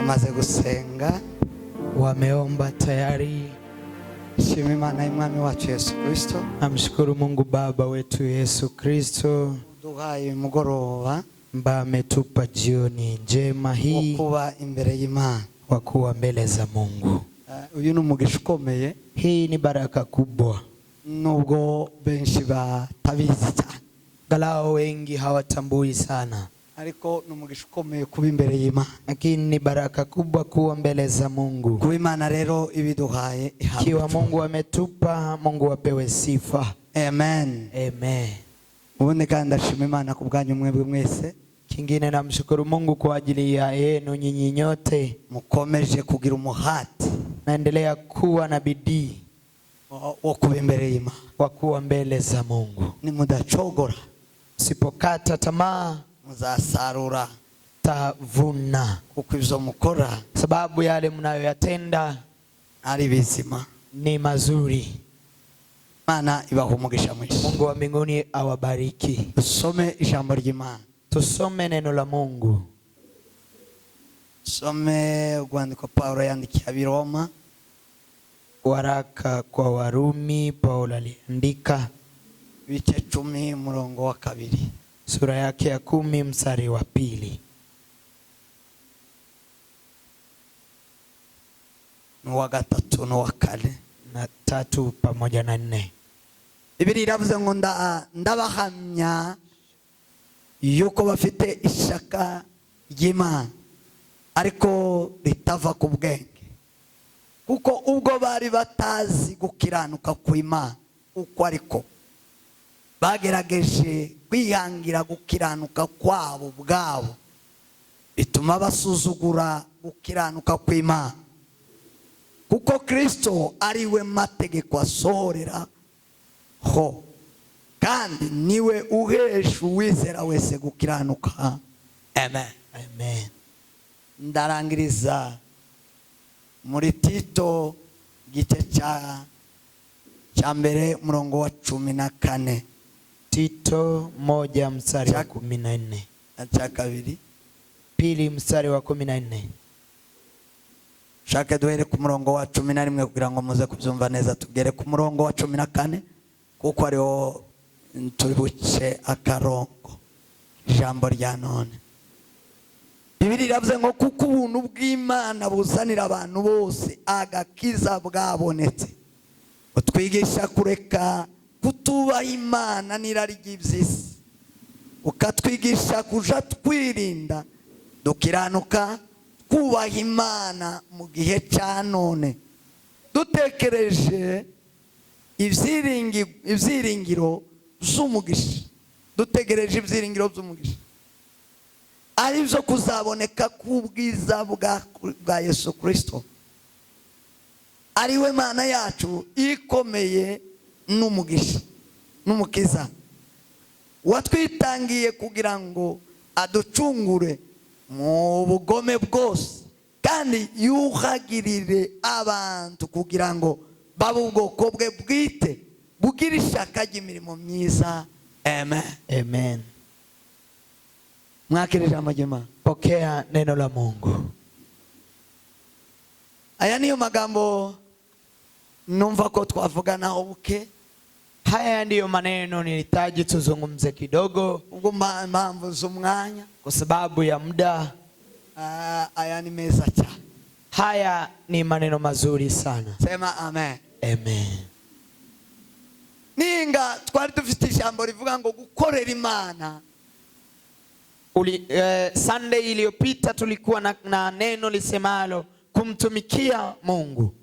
Amaze gusenga, wameomba tayari. shima Imana y'Umwami wacu Yesu Kristo. Namshukuru Mungu Baba wetu Yesu Kristo Duhaye mugoroba ambaye ametupa jioni njema hii kuba imbere y'Imana, wa kuwa mbele za Mungu. Uyu ni umugisha ukomeye. Hii ni baraka kubwa, nubwo benshi batabizi cyane, galao wengi hawatambui sana, ariko ni umugisha ukomeye kuba imbere y'Imana. lakini ni baraka kubwa kuwa mbele za Mungu. Kuba Imana rero ibiduhaye, Kiwa Mungu ametupa, Mungu apewe sifa. Amen. Amen. Ubundi kandi ndashima Imana ku bwanyu mwebwe mwese. Kingine namshukuru Mungu kwa ajili ya yenu nyinyi nyote, Mukomeje kugira umuhati, naendelea kuwa na bidii wo kuba imbere y'Imana, wa kuwa mbele za Mungu. ni mudacogora, Sipokata tamaa, muzasarura tavuna, kuko ivyo mukora sababu yale mnayoyatenda ari bizima. ni mazuri. Imana ibaha umugisha mwinshi. Mungu wa mbinguni awabariki. Tusome ijambo ry'Imana. Tusome neno la Mungu. Some urwandiko Paulo yandikiye Abiroma, Waraka kwa Warumi Paulo aliandika, ibice 10 umurongo wa 2, sura yake ya 10 mstari wa 2 n'uwa 3 n'uwa 4 na 3 pamoja na 4. Bibiliya iravuze ngo ndabahamya yuko bafite ishaka ry'Imana, ariko ritava ku bwenge, kuko ubwo bari batazi gukiranuka kw'Imana uko ariko, bagerageje kwihangira gukiranuka kwabo ubwabo, bituma basuzugura gukiranuka kw'Imana. Kuko Kristo ari we mategeko asohorera ho, kandi niwe uhesha uwizera wese gukiranuka. Amen. Amen. Ndarangiriza muri Tito gice cha mbere murongo wa 14, Tito 1 mstari wa 14, cha kabiri, pili mstari wa 14. shaka duhere ku murongo wa 11 kugira ngo muze kubyumva neza. Tugere ku murongo wa 14 kuko ariho turibuce akarongo ijambo rya none. Bibiliya iravuze ngo kuko ubuntu bw'Imana buzanira abantu bose agakiza bwabonetse, utwigisha kureka kutubaha Imana n'irari ry'iby'isi, ukatwigisha kuja twirinda dukiranuka kubaha Imana mu gihe cya none, dutekereje ibyiringiro by'umugisha, dutegereje ibyiringiro by'umugisha ari byo kuzaboneka k'ubwiza bwa Yesu Kristo, ari we Mana yacu ikomeye n'umugisha n'umukiza, watwitangiye kugira ngo aducungure mu bugome bwose, kandi yuhagirire abantu kugira ngo babe ubwoko bwe bwite bugira ishaka ry'imirimo myiza. Amen. Amen. Mwakire ijambo ry'Imana. Pokea neno la Mungu. Aya niyo magambo numva ko twavuganaho buke. Haya ndiyo maneno nilitaji tuzungumze kidogo, ubwo mpamvu z'umwanya, kwa sababu ya muda. Aya ni meza cyane. Haya ni maneno mazuri sana. Sema amen. Amen. Ninga twari dufite ijambo rivuga ngo gukorera Imana. Sunday iliyopita tulikuwa na neno lisemalo kumtumikia Mungu.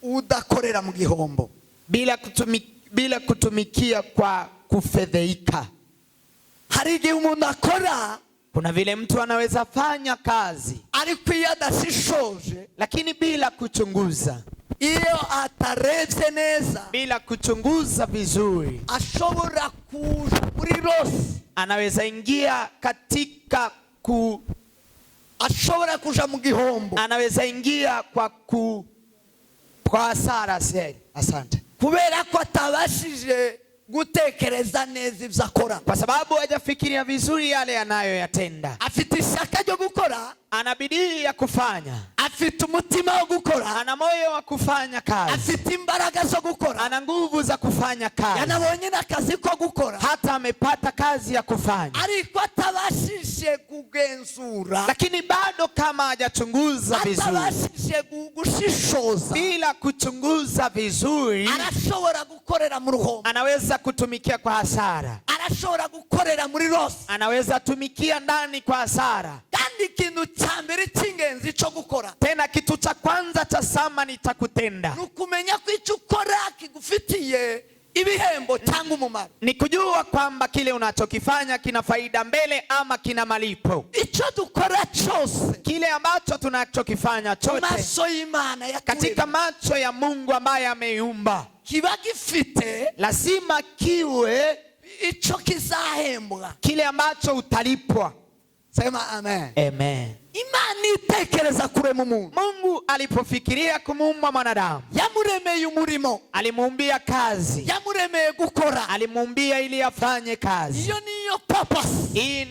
Udakorera mu gihombo, bila kutumikia kwa kufedheika. Hari igihe umuntu akora, kuna vile mtu anaweza fanya kazi ariko iyo adashishoje, lakini bila kuchunguza, iyo atarebye neza, bila kuchunguza vizuri, ashobora kuja muri rosi, anaweza ingia katika ashobora kuja mu gihombo, anaweza ingia kwa hasara. Asante. Kubera ko atabashije gutekereza neza ibyo akora, kwa sababu hajafikiria vizuri yale anayoyatenda. afite ishyaka ryo gukora, Ana bidii ya kufanya, afite umutima wo gukora, ana moyo wa kufanya kazi, afite imbaraga zo gukora, ana nguvu za kufanya kazi, yanabonye n'akazi ko gukora, hata amepata kazi ya kufanya, ariko atabashije kugenzura, lakini bado kama hajachunguza vizuri, atabashije gushishoza, bila kuchunguza vizuri, arashobora gukorera mu ruhombo, anaweza kutumikia kwa hasara, arashobora gukorera muri loss, anaweza tumikia ndani kwa hasara. kandi ikintu cya mbere cy'ingenzi cyo gukora, Tena kitu cha kwanza cha thamani cha kutenda ni ukumenya ko icyo ukora kigufitiye ibihembo cyangwa umumaro, ni kujua kwamba kile unachokifanya kina faida mbele ama kina malipo. icyo dukora cyose Kile ambacho tunachokifanya chote maso y'Imana katika yaturemye macho ya Mungu ambaye ameiumba, kiba gifite lazima kiwe icyo kizahembwa. kile ambacho utalipwa. Sema amen. Amen. Imana itekereza kurema umuntu, Mungu alipofikiria kumuumba mwanadamu, yamuremeye umurimo, alimuumbia kazi, yamuremeye gukora, alimuumbia ili afanye kazi. iyo niyo purpose,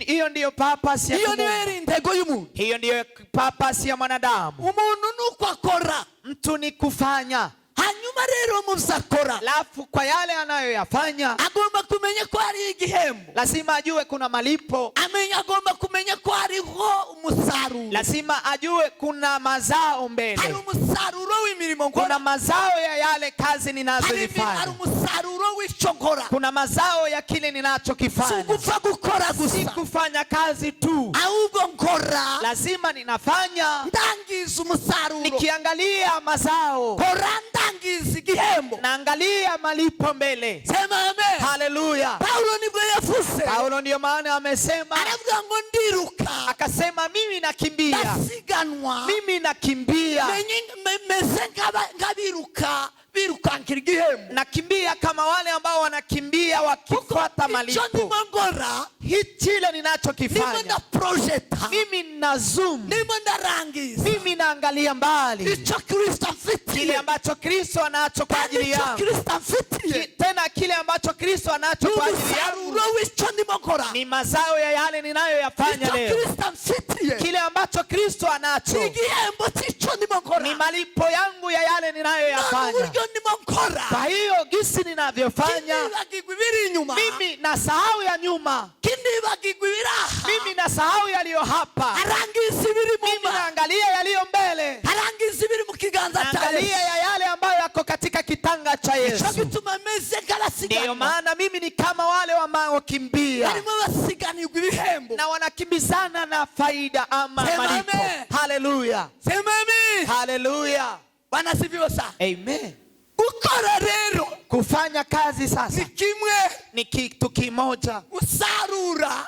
Hiyo ndiyo purpose ya iyo niyo kumuumba. intego y'umuntu. Hiyo ndiyo purpose ya mwanadamu. Umuntu nuko akora, Mtu ni kufanya, hanyuma rero muvyo akora alafu kwa yale anayoyafanya agomba kumenya ko hari igihembo, lazima ajue kuna malipo, agomba kumenya ko hariho umusaruro, lazima ajue kuna mazao mbele, hari umusaruro w'imirimo kuna nkora, mazao ya yale kazi hari ninazozifanya, umusaruro w'icyo nkora. kuna mazao ya kile Si ninachokifanya. ugupfa gukora Si gusa, kufanya kazi tu, ahubwo nkora lazima ninafanya ndangiza umusaruro, nikiangalia mazao, nkora ndangiza igihembo. naangalia malipo mbele. Sema amen. Haleluya. Paulo nibwo yavuze, Paulo ndiyo maana amesema, aravuga ngo ndiruka, akasema mimi nakimbia, ndasiganwa, mimi nakimbia, meze birukankira igihembo, nakimbia kama wale ambao wanakimbia wakifuata icyo malipo. ndimo nkora, Kile ndimo ninachokifanya, ndaprojecta, mimi na zoom, ndimo ndarangiza mimi naangalia mbali icyo Kristo amfitiye, kile ambacho Kristo anacho kwa ajili icyo yangu. Kristo amfitiye, Tena kile ambacho Kristo anacho kwa ajili yangu umusaruro w'icyo ndimo nkora, ni mazao ya yale ninayoyafanya icyo leo. Kristo amfitiye, Kile ambacho Kristo anacho igihembo cy'icyo ndimo nkora, ni malipo yangu ya yale ninayoyafanya. uburyo ndimo nkora, Kwa hiyo gisi ninavyofanya, kindibagirwa ibiri inyuma, mimi nasahau ya nyuma, kindibagirwa ibiri aha, mimi nasahau yaliyo hapa, arangiza ibiri mu mimi mba, naangalia yaliyo mbele, arangiza ibiri mu kiganza cya naangalia Yesu. ya yale ambayo yako katika kitanga cha Icyo Yesu. gituma ameze Ndiyo nk'abasiganwa, maana mimi ni kama wale wanaokimbia barimo basiganirwa ibihembo. na wanakimbizana na faida ama Sema malipo. amen. Haleluya. Sema amen. Haleluya. Bwana sifiwe sana. Amen. Gukora rero Kufanya kazi sasa ni kimwe, ni kitu kimoja usarura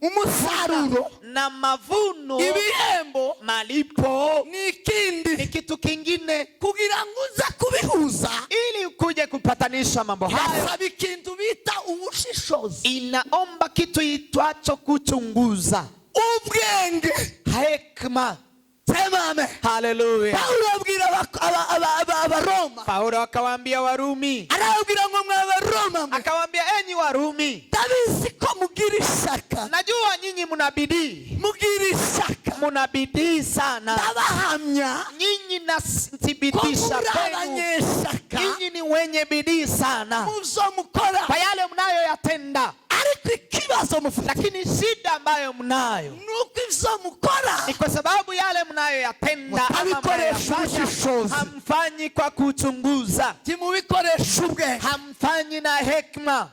umusaruro, na mavuno, ibihembo malipo ni ni ikindi, kitu kingine. kugira ngo uze kubihuza Ili ukuje kupatanisha mambo hayo, birasaba ikintu bita ubushishozi, inaomba kitu itwacho kuchunguza, ubwenge, hekima. Sema amen. Haleluya. Paulo abwira abaroma, Paulo akawaambia Warumi, arabwira ngo mwa Baroma, akawaambia enyi Warumi, ndabizi ko mugira ishaka, najua nyinyi mna bidii, mugira ishaka, mna bidii sana, ndabahamya nyinyi ko nathibitisha muri kwenu, abanyeshaka nyinyi ni wenye bidii sana muvyo mukora, kwa yale mnayoyatenda, ariko ikibazo mufite, lakini shida ambayo mnayo nuko ivyo mukora ni kwa sababu yale mnayoyatenda ama mutabikoresha mnayofanya ubushishozi, hamfanyi kwa kuchunguza, timubikoresha ubwenge. hamfanyi na hekima.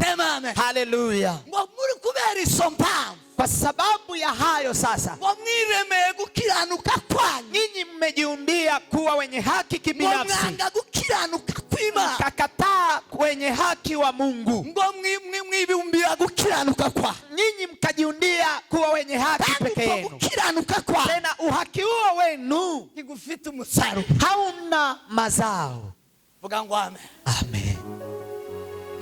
Sema amen. Haleluya. Ngo muri kubera izo mpamvu, Kwa sababu ya hayo sasa, ngo mwiremeye gukiranuka kwanyu, nyinyi mmejiumbia kuwa wenye haki ngo kibinafsi, mwanga gukiranuka kw'Imana, mkakataa wenye haki wa Mungu, ngo mwibumbira gukiranuka kwa, nyinyi mkajiundia kuwa wenye haki peke kandi yenu. gukiranuka kwa Tena uhaki huo wenu kigufite umusaruro. hauna mazao. Vuga ngo amen. Amen.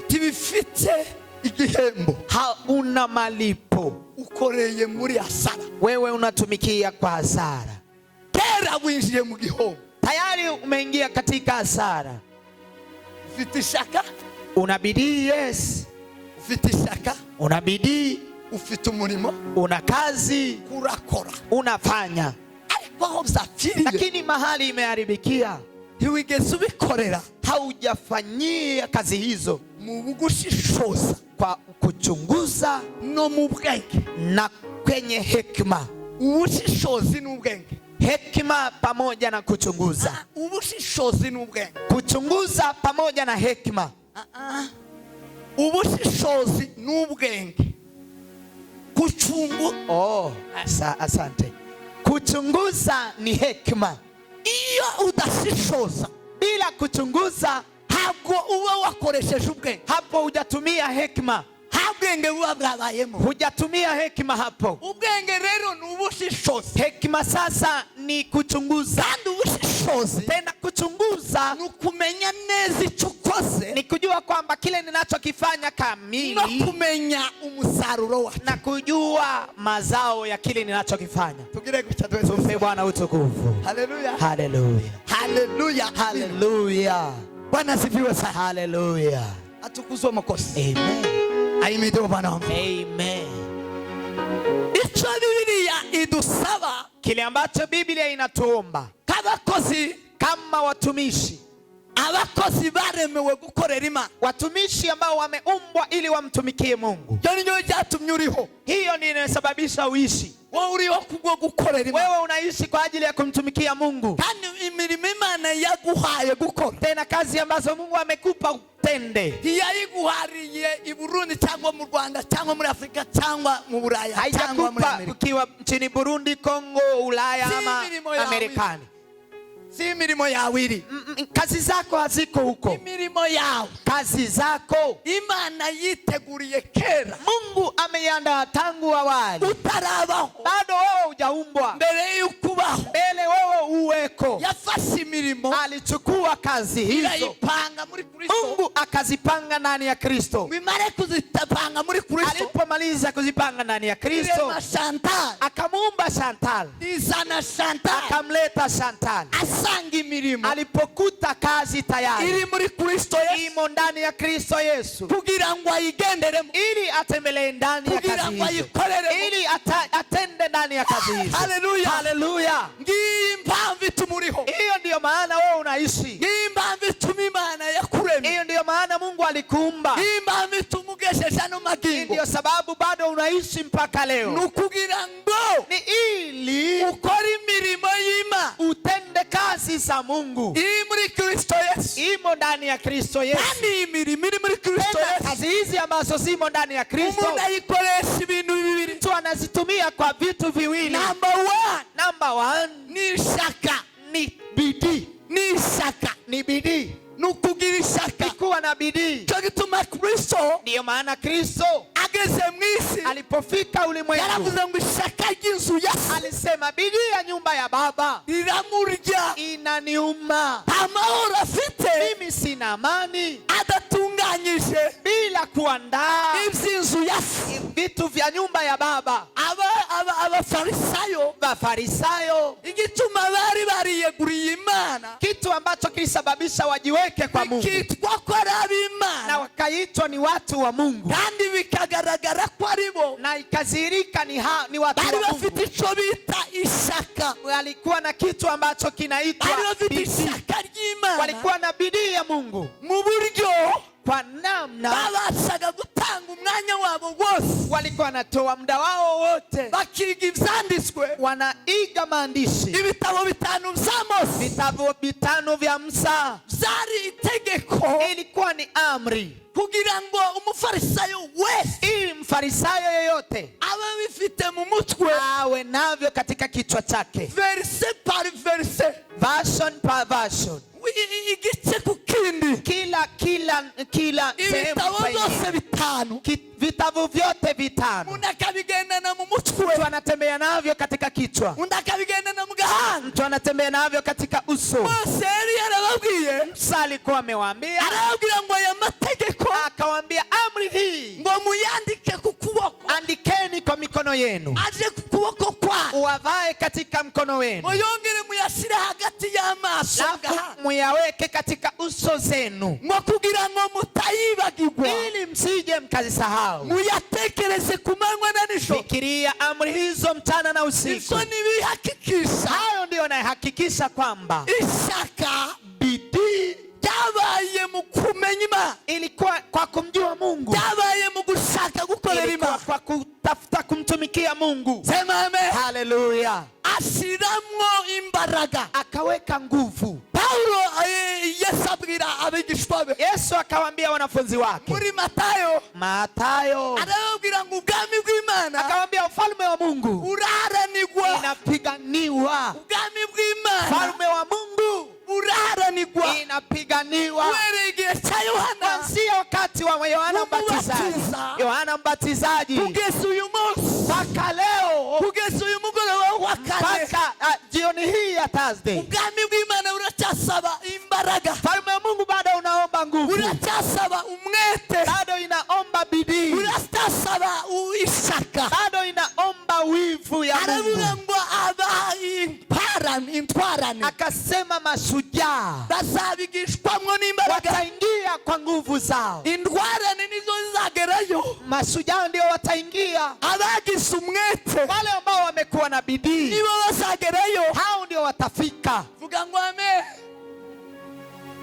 Tibifite igihembo, Hauna malipo, ukoreye muri hasara, wewe unatumikia kwa hasara. kera winjiye mu gihombo, Tayari umeingia katika hasara. ufite ishaka, Una bidii, yes. ufite ishyaka, Una bidii, ufite umurimo, una kazi, urakora. unafanya. Ariko aho byapfiriye, Lakini mahali imeharibikia, ntiwigeze ubikorera haujafanyia kazi hizo mu gushishoza, kwa kuchunguza no mu bwenge. na kwenye hekima. Ubushishozi n'ubwenge. Hekima pamoja na kuchunguza. Ubushishozi n'ubwenge. Kuchunguza pamoja na hekima. Ubushishozi n'ubwenge. Asante. Kuchunguza ni hekima. Iyo udashishoza, bila kuchunguza, ntabwo uba wakoresheje ubwenge. Hapo hujatumia hekima. Ubwenge buba bwabayemo. Hujatumia hekima hapo. Ubwenge rero ni ubushishozi. Hekima sasa ni kuchunguza. Kandi ubushishozi tena kuchunguza ni kumenya neza icyo ukoze, ni kujua kwamba kile ninachokifanya kamili, no kumenya umusaruro wake, na kujua mazao ya kile ninachokifanya. Tugire gutya twese. Tumpe Bwana utukufu. Haleluya. Haleluya. Haleluya. Haleluya. Bwana sifiwe sana. Haleluya. Atukuzwe Mwokozi. Amen. Ahimidiwe Bwana wangu. Amen. Icyo Biblia idusaba, kile ambacho Biblia inatuomba kabakozi, kama watumishi, abakozi baremewe gukorera Imana, watumishi ambao wameumbwa ili wamtumikie Mungu. Yo niyo byatumye uriho. Hiyo ndiyo inasababisha uishi. Wewe uriho kubwo gukorera Imana. Wewe unaishi kwa ajili ya kumtumikia Mungu. Kandi imirimo Imana yaguhaye gukora, tena kazi ambazo Mungu amekupa utende, ntiyayiguhariye i Burundi cyangwa mu Rwanda cyangwa muri Afrika cyangwa mu Buraya cyangwa muri Amerika. Ukiwa nchini Burundi, Kongo, Ulaya ama Amerikani. Si imirimo yawe iri. Kazi zako haziko huko. Imirimo yawe, kazi zako Imana yiteguriye kera. Mungu ameiandaa tangu awali. Utarabaho, bado wewe hujaumbwa. mbele y'ukubaho, mbele wewe uweko. yafashe imirimo, alichukua kazi hizo, irayipanga muri Kristo. Mungu akazipanga ndani ya Kristo. Wimare kuzipanga muri Kristo, alipomaliza kuzipanga ndani ya Kristo, akamuumba Chantal. Izana Chantal, akamleta Chantal. asanga imirimo, alipokuta kazi tayari iri muri Kristo Yesu, imo ndani ya Kristo Yesu, kugira ngo ayigenderemo, ili atembelee ndani ya kazi hizo, ili atende ndani ya kazi hizo. Haleluya. Haleluya. Ng'impamvu itumuriho. Hiyo ndiyo maana wewe unaishi. Ng'impamvu ituma Imana yakuremye. Hiyo ndiyo maana Mungu alikuumba. Ng'impamvu itumugesheje no magingo. Ndiyo sababu bado unaishi mpaka leo. Nukugira ngo ni ili ukora imirimo y'Imana, utende kazi za Mungu. iri muri Kristo Yesu, imo ndani ya Kristo Yesu. kandi imirimo iri muri Kristo Yesu, kazi hizi ambazo zimo ndani ya Kristo, umuntu ayikoresha ibintu bibiri. Mtu anazitumia kwa vitu viwili. Number one ni ishaka, ni bidii. ni ishaka, ni bidii. nukugira ishaka, kuwa na bidii. cyo gituma Kristo, ndiyo maana Kristo ageze mwisi, alipofika ulimwengu, yaravuze ngo ishaka ry'inzu ya se, alisema bidii ya nyumba ya Baba riramurya, inaniuma. amahoro afite, mimi sina amani adatunganyije, bila kuandaa iby'inzu ya se, vitu vya nyumba ya Baba. Abafarisayo, igituma bari bariyeguriye Imana, kitu ambacho kilisababisha wajiweke kwa Mungu, kitwa ko ari ab'Imana, na wakaitwa ni watu wa Mungu, kandi bikagaragara ko ari bo, na ikazirika ni watu wa Mungu. bari bafite icyo bita ishaka, walikuwa na kitu ambacho kinaitwa bidii. Walikuwa na bidii ya Mungu, mu buryo kwa namna babasaga gutanga umwanya wabo wose, walikuwa wanatoa muda wao wote, bakiga ibyanditswe, wanaiga maandishi. ibitabo bitanu vya Mose, vitabu bitano vya Musa, byari itegeko, ilikuwa ni amri, kugira ngo umufarisayo wese, ili mfarisayo yoyote abe bifite mu mutwe, awe navyo katika kichwa chake, verse par verse, version par version, igice ku kindi, kila ibitabo byose bitanu, vitabu vyote vitano, umuntu akabigendana mu mutwe, mtu anatembea navyo katika kichwa, umuntu akabigendana mu gahanga, mtu anatembea navyo katika uso. Mose yari yarababwiye, Musa alikuwa amewaambia, arababwira ngo aya mategeko, akawaambia amri hii ngo muyandike ku kuboko, andikeni kwa mikono mikono yenu, aje ku kuboko kwa, uwavae katika mkono wenu, muyongere muyashire hagati y'amaso, muyaweke katika uso zenu, ngo kugira ngo mutayibagirwa, ili msije mkazisahau. muyatekereze ku manywa na nijoro. Fikiria amri hizo mchana na usiku. Izo nibihakikisha, hayo ndio nahakikisha kwamba ishaka, bidii yabaye mu kumenya Imana, ilikuwa kwa kumjua Mungu, yabaye mu gushaka gukorera Imana, kwa kutafuta kumtumikia Mungu. Sema amen. Haleluya. Ashiramwo imbaraga, akaweka nguvu. Paulo Yesu abwira abigishwa be, Yesu akawaambia wanafunzi wake muri Matayo arababwira ngo ubwami bw'Imana, akawaambia ufalme wa Mungu uraharanirwa, inapiganiwa. ubwami bw'Imana, ufalme wa Mungu uraharanirwa, inapiganiwa. wewe igihe cha Yohana, kuanzia wakati wa Yohana Mbatizaji kugeza uyu munsi, mpaka leo, kugeza uyu mugoroba wa kane, mpaka jioni hii ya Thursday, ubwami bw'Imana uracyasaba imbaraga. ufalme wa Mungu bado unaomba nguvu, uracyasaba umwete, bado inaomba bidii, uracyasaba ishaka, bado inaomba wivu ya Mungu. aravuga ngo intwarane, akasema mashujaa bazabigishwamwo n'imbaraga, wataingia kwa nguvu zao. intwarane nizo zizagerayo, mashujaa ndio wataingia. abagize umwete, wale ambao wamekuwa na bidii, nibo bazagerayo, hao ndio watafika. vuga ngo amen.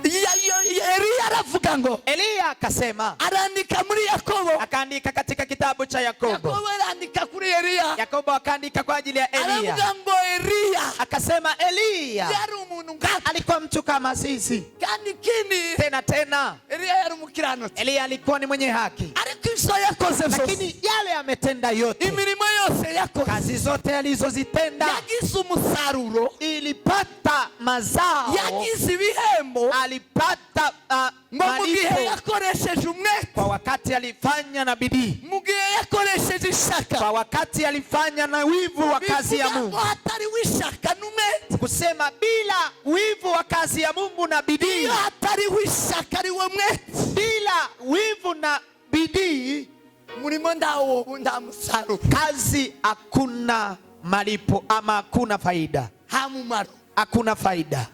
Eliya aravuga ngo, Eliya akasema, arandika muri Yakobo, akaandika katika kitabu cha Yakobo. Yakobo arandika kuri Eliya, Yakobo akaandika kwa ajili ya Eliya. aravuga ngo Eliya akasema Eliya yari umuntu ngaka, alikuwa mtu kama sisi. kandi kini tena Eliya yari umukiranutsi, Eliya alikuwa ni mwenye haki, ariko ivyo yakoze vyose, lakini yale ametenda yote, imirimo yose yakoze, kazi zote alizozitenda, yagize umusaruro, ilipata mazao, yagize ibihembo, alipata malipo yakoresheje umwete, kwa wakati alifanya na bidii, mugihe yakoresheje ishaka, kwa wakati alifanya na wivu wa kazi ya Mungu. hatari wishaka n'umwete, kusema bila wivu wa kazi ya Mungu na bidii, hatari wishaka ari wo mwete, bila wivu na bidii, murimo ndawo nda musaruro, kazi hakuna malipo ama hakuna faida, hamumaro, hakuna faida.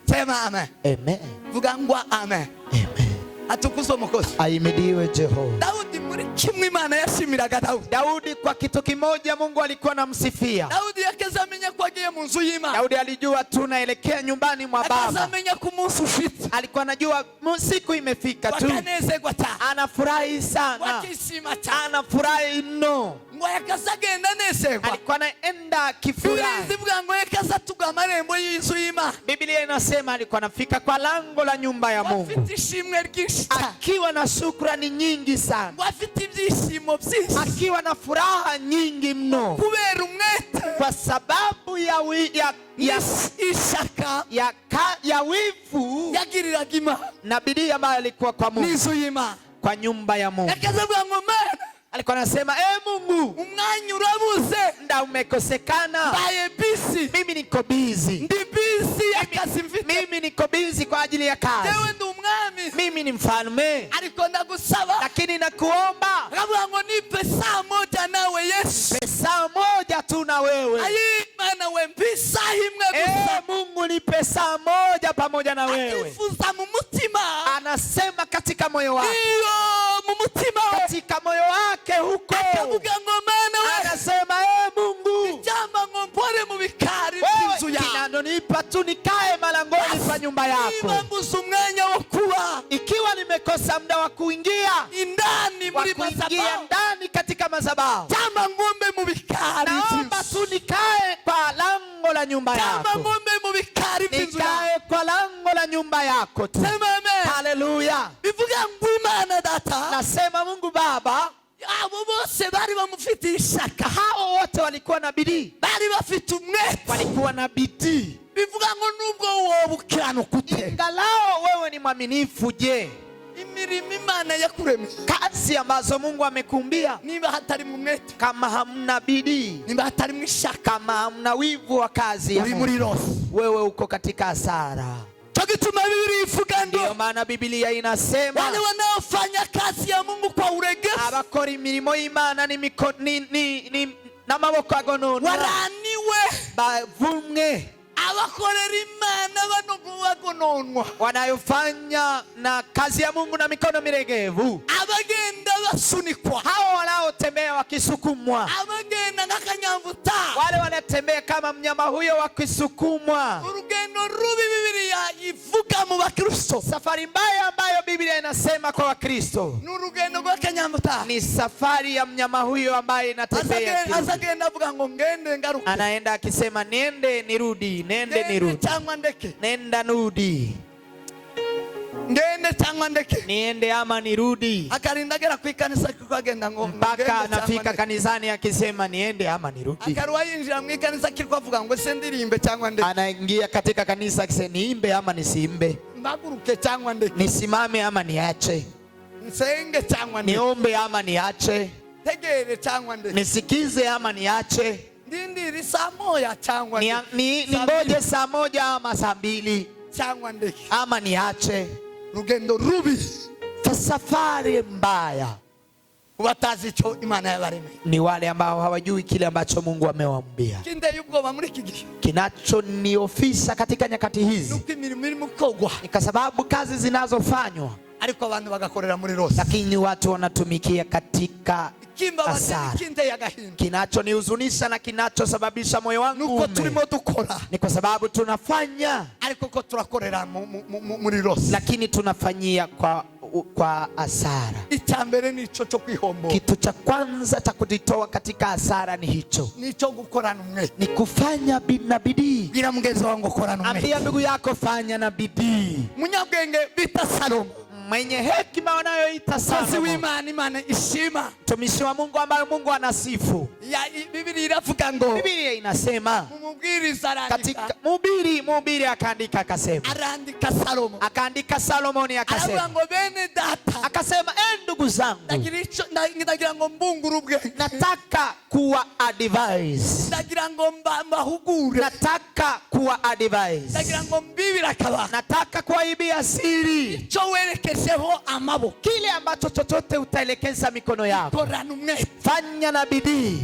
Sema amen. Amen. Vuga ngo amen. Amen. Atukuzwe Mwokozi. Ahimidiwe Jehova. Daudi muri kimwe Imana yashimiraga Daudi. Daudi kwa kitu kimoja Mungu alikuwa anamsifia. Daudi yakazamenya ko agiye mu nzu y'Imana. Daudi alijua tunaelekea nyumbani mwa Baba. Akazamenya ko umunsi ufite. Alikuwa anajua siku imefika tu. Wakanezerwa cyane. Anafurahi sana. Wakishima cyane. Anafurahi mno. Ngo yakazagenda nezerwa. Alikuwa anaenda kifurahi. Bivuga ngo yakazatuga amarembo y'inzu y'Imana. Biblia inasema alikuwa anafika kwa lango la nyumba ya Mungu. Afite ishimwe ryinshi, akiwa na shukrani nyingi sana, afite ibyishimo byinshi, akiwa na furaha nyingi mno, kubera umwete, kwa sababu ya ishaka ya wivu yagiriraga Imana na bidii ambayo alikuwa kwa Mungu, n'inzu y'Imana, kwa nyumba ya Mungu. yakazavuga ngo Mana, alikuwa anasema Mungu, umwanya urabuze, nda umekosekana, mbaye busy, mimi niko busy, ndi busy akazi mfite, mimi niko busy kwa ajili ya kazi, yewe ndi umwami, mimi ni mfalme, ariko ndagusaba, lakini nakuomba, akavuga ngo nipe saa moja nawe Yesu, saa moja tu na wewe. ayi Mana we mpisa imwe gusa, Mungu nipe saa moja pamoja na wewe. akifuza mu mutima, anasema katika moyo wake, iyo mu mutima, katika moyo wake huko, akavuga ngo Mana we, anasema Mungu, ijambo ngo mpore mu bikari by'inzu yawe, kinanonipa tu nikae malangoni pa nyumba yako. Nimambuza umwanya wo kuba, ikiwa nimekosa muda wa kuingia indani muri madhabahu, ndani katika madhabahu, jama ngombe mu bikari, naomba tu nikae kwa lango la nyumba yako, jama ngombe mu bikari by'inzu yawe, nikae kwa lango la nyumba yako tu. Sema amen. Haleluya. Bivuga ngo Imana Data, nasema Mungu Baba, abo bose bari bamufitiye ishaka, hao wote walikuwa na bidii, bari bafite umwete, walikuwa na bidii. bivuga ngo nubwo wowe ukiranuka ute, ingalao wewe ni mwaminifu, je, imirimo Imana yakuremye, kazi ambazo Mungu amekumbia, niba hatari mu mwete, kama hamna bidii, niba hatari mu ishaka, kama hamna wivu wa kazi ya Mungu, wewe uko katika hasara. Tugituma Biblia ivuga ngo, ndio maana Biblia inasema wale wanaofanya kazi ya Mungu kwa uregevu, abakora imirimo y'Imana n'amaboko agononwa waraniwe bavumwe abakorera Imana bano bagononwa wanayofanya na kazi ya Mungu na mikono miregevu, abagenda basunikwa, hao wanaotembea wakisukumwa, abagenda nk'akanyambuta, wale wanatembea kama mnyama huyo wakisukumwa. urugendo rubi Biblia ivuga mu bakristo, Safari mbaya ambayo Biblia inasema kwa Wakristo ni urugendo rw'akanyambuta, ni safari ya mnyama huyo ambaye inatembea, azagenda avuga ngo ngende ngaruke, anaenda akisema nende nirudi, nende nirudi, cyangwa ndeke, nenda nirudi, ngende cyangwa ndeke, niende ama nirudi, akarinda agera ku ikanisa kikagenda ngo mpaka anafika kanisani akisema niende ama nirudi. akaruwa yinjira mu ikanisa kirwavuga ngo se ndirimbe cyangwa ndeke, Anaingia katika kanisa akisema niimbe ama nisiimbe, ndaguruke cyangwa ndeke, nisimame ama niache, nsenge cyangwa ndeke, niombe ama niache, tegere cyangwa ndeke, nisikize ama niache, ndindiri saa moja cyangwa ningoje saa moja ama saa mbili cyangwa ndeke, ama niache. rugendo rubi, Safari mbaya. ubatazi icyo Imana yabaremeye Ni wale ambao hawajui kile ambacho Mungu amewaambia. kindeye ubwoba muri iki gihe, Kinachoniofisha katika nyakati hizi nuko imirimo irimo kogwa, ni kwa sababu kazi zinazofanywa, ariko abantu bagakorera muri rose, lakini watu wanatumikia katika kimba hasara. bakindeye agahinda, Kinachonihuzunisha na kinachosababisha moyo wangu nuko turimo dukora, ni kwa sababu tunafanya, ariko ko turakorera muri rose, lakini tunafanyia kwa hasara. icyambere nico cyo kwihombo, Kitu cha kwanza cha kujitoa katika hasara ni hicho, nico gukorana umwe, ni kufanya na bidii. gira mugezi wangu korana umwe, Ambia ndugu yako fanya na bidii. munyabwenge bita Salomo, Mwenye hekima wanayoita kazi Salomo, w'Imana, Imana ishima, mtumishi wa Mungu ambaye Mungu anasifu. Biblia iravuga ngo, Biblia inasema mumubwiriza katika arandika, mhubiri akaandika akasema, arandika Salomo, akaandika Salomoni aravuga akasema, ngo bene data, akasema ndugu zangu, ndagira ngo mbungure ubwenge, nataka kuwa advise, ndagira ngo mbahugure, nataka kuwa advise, ndagira ngo mbibire akabanga, nataka kuwaibia siri. icyo werekejeho amaboko, Kile ambacho chochote utaelekeza mikono yako, korana umwe, fanya na bidii.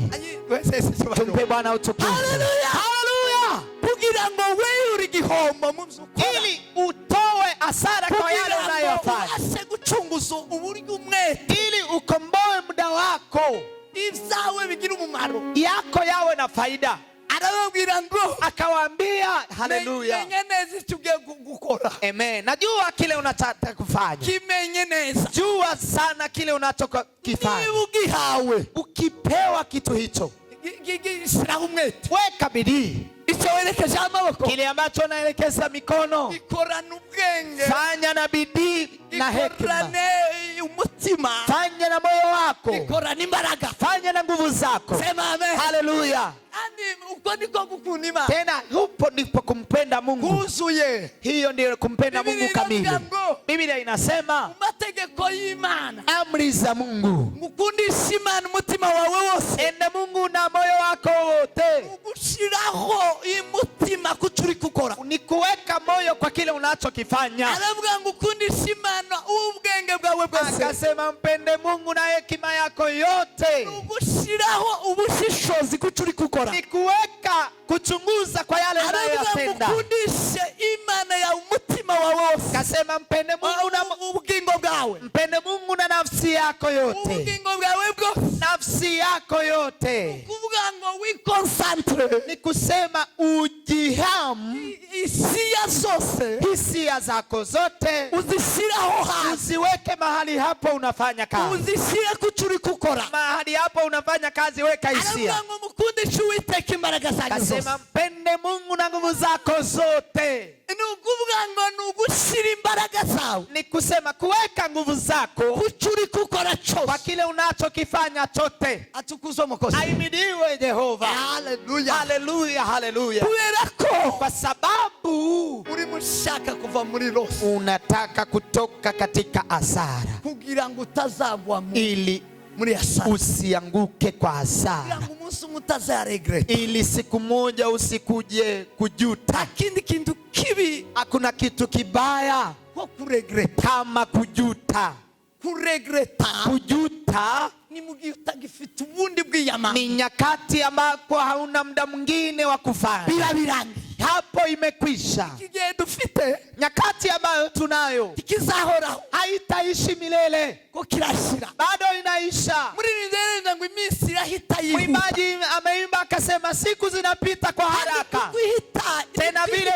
Tumpe Bwana utukufu. haleluya, kugira ngo weyure igihombo mu by'ukora, Ili utoe hasara kwa yale unayofanya, ubashe gucunguza uburyo umwete, ili ukomboe muda wako, ibyawe bigira umumaro, yako yawe na faida. arababwira ngo, Akawaambia haleluya, menye neza icyo ugiye gukora, amen. Najua kile unataka kufanya, kimenye neza, jua sana kile unachokifanya. niba ugihawe, Ukipewa kitu hicho, shyiraho umwete, weka bidii. icyo werekeje amaboko, Kile ambacho unaelekeza mikono, ikorana ubwenge, fanya na bidii na hekima, ikorane umutima, fanya na moyo wako, ikorana imbaraga, fanya na nguvu zako. sema amen, Haleluya. uko niko gukunda Imana, Tena hupo ndipo kumpenda Mungu. huzuye, Hiyo ndio kumpenda Mungu kamili. Biblia inasema amategeko y'Imana, amri za Mungu, mukundisha Imana umutima wawe wose, ende Mungu na moyo wako wote, ugushiraho umutima kucuri gukora, ni kuweka moyo kwa kile unachokifanya. aravuga ngo ukundisha Imana ubwenge bwawe bwose, Akasema mpende Mungu na hekima yako yote, ugushiraho ubushishozi kucuri gukora, ni kuweka kuchunguza kwa yale unayotenda. mukundishe Imana ya umutima wawe wose, Akasema mpende Mungu na ubugingo bwawe, mpende Mungu na nafsi yako yote, ubugingo bwawe bwose, nafsi yako yote. kuvuga ngo wikonsantre, Ni kusema ujihamu hisia zose hisia zako zote, uzishiraho hasi, uziweke mahali hapo unafanya kazi. uzishire kucuri gukora, Mahali hapo unafanya kazi, weka hisia. aravuga ngo mukundishe Uwiteka imbaraga zanyu zose, Kasema mpende Mungu na nguvu zako zote. ni ukuvuga ngo ni ugushira imbaraga zawe, Ni kusema kuweka nguvu zako kucuri gukora kwa cyose, kile unachokifanya chote. atukuzwe mukozi, Ahimidiwe Jehova. haleluya, Haleluya, haleluya. kubera ko Kwa sababu uri mushaka kuva muri rose, unataka kutoka katika hasara, kugira ngo utazagwa ili muri hasara, usianguke kwa kugira hasara, ngo umunsi umwe utazaregreta, ili siku moja usikuje kujuta. kindi kintu kibi Hakuna kitu kibaya ko kuregreta, kama kujuta. kuregreta, kujuta ni mugihe utagifite ubundi bwiyama, ni nyakati ambako hauna muda mwingine wa kufanya. bila birangi Hapo imekwisha. kigihe dufite Nyakati ambayo tunayo kizahoraho, haitaishi milele, ko kirashira, bado inaisha. muri nzereza ngo iminsi irahita yihuta. Mwimbaji ameimba akasema siku zinapita kwa haraka, tena vile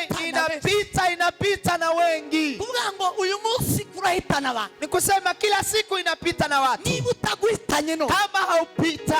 inapita na wengi. kuvuga ngo uyu munsi kurahitana abantu, Ni kusema kila siku inapita na watu. niba utaguhitanye no, Kama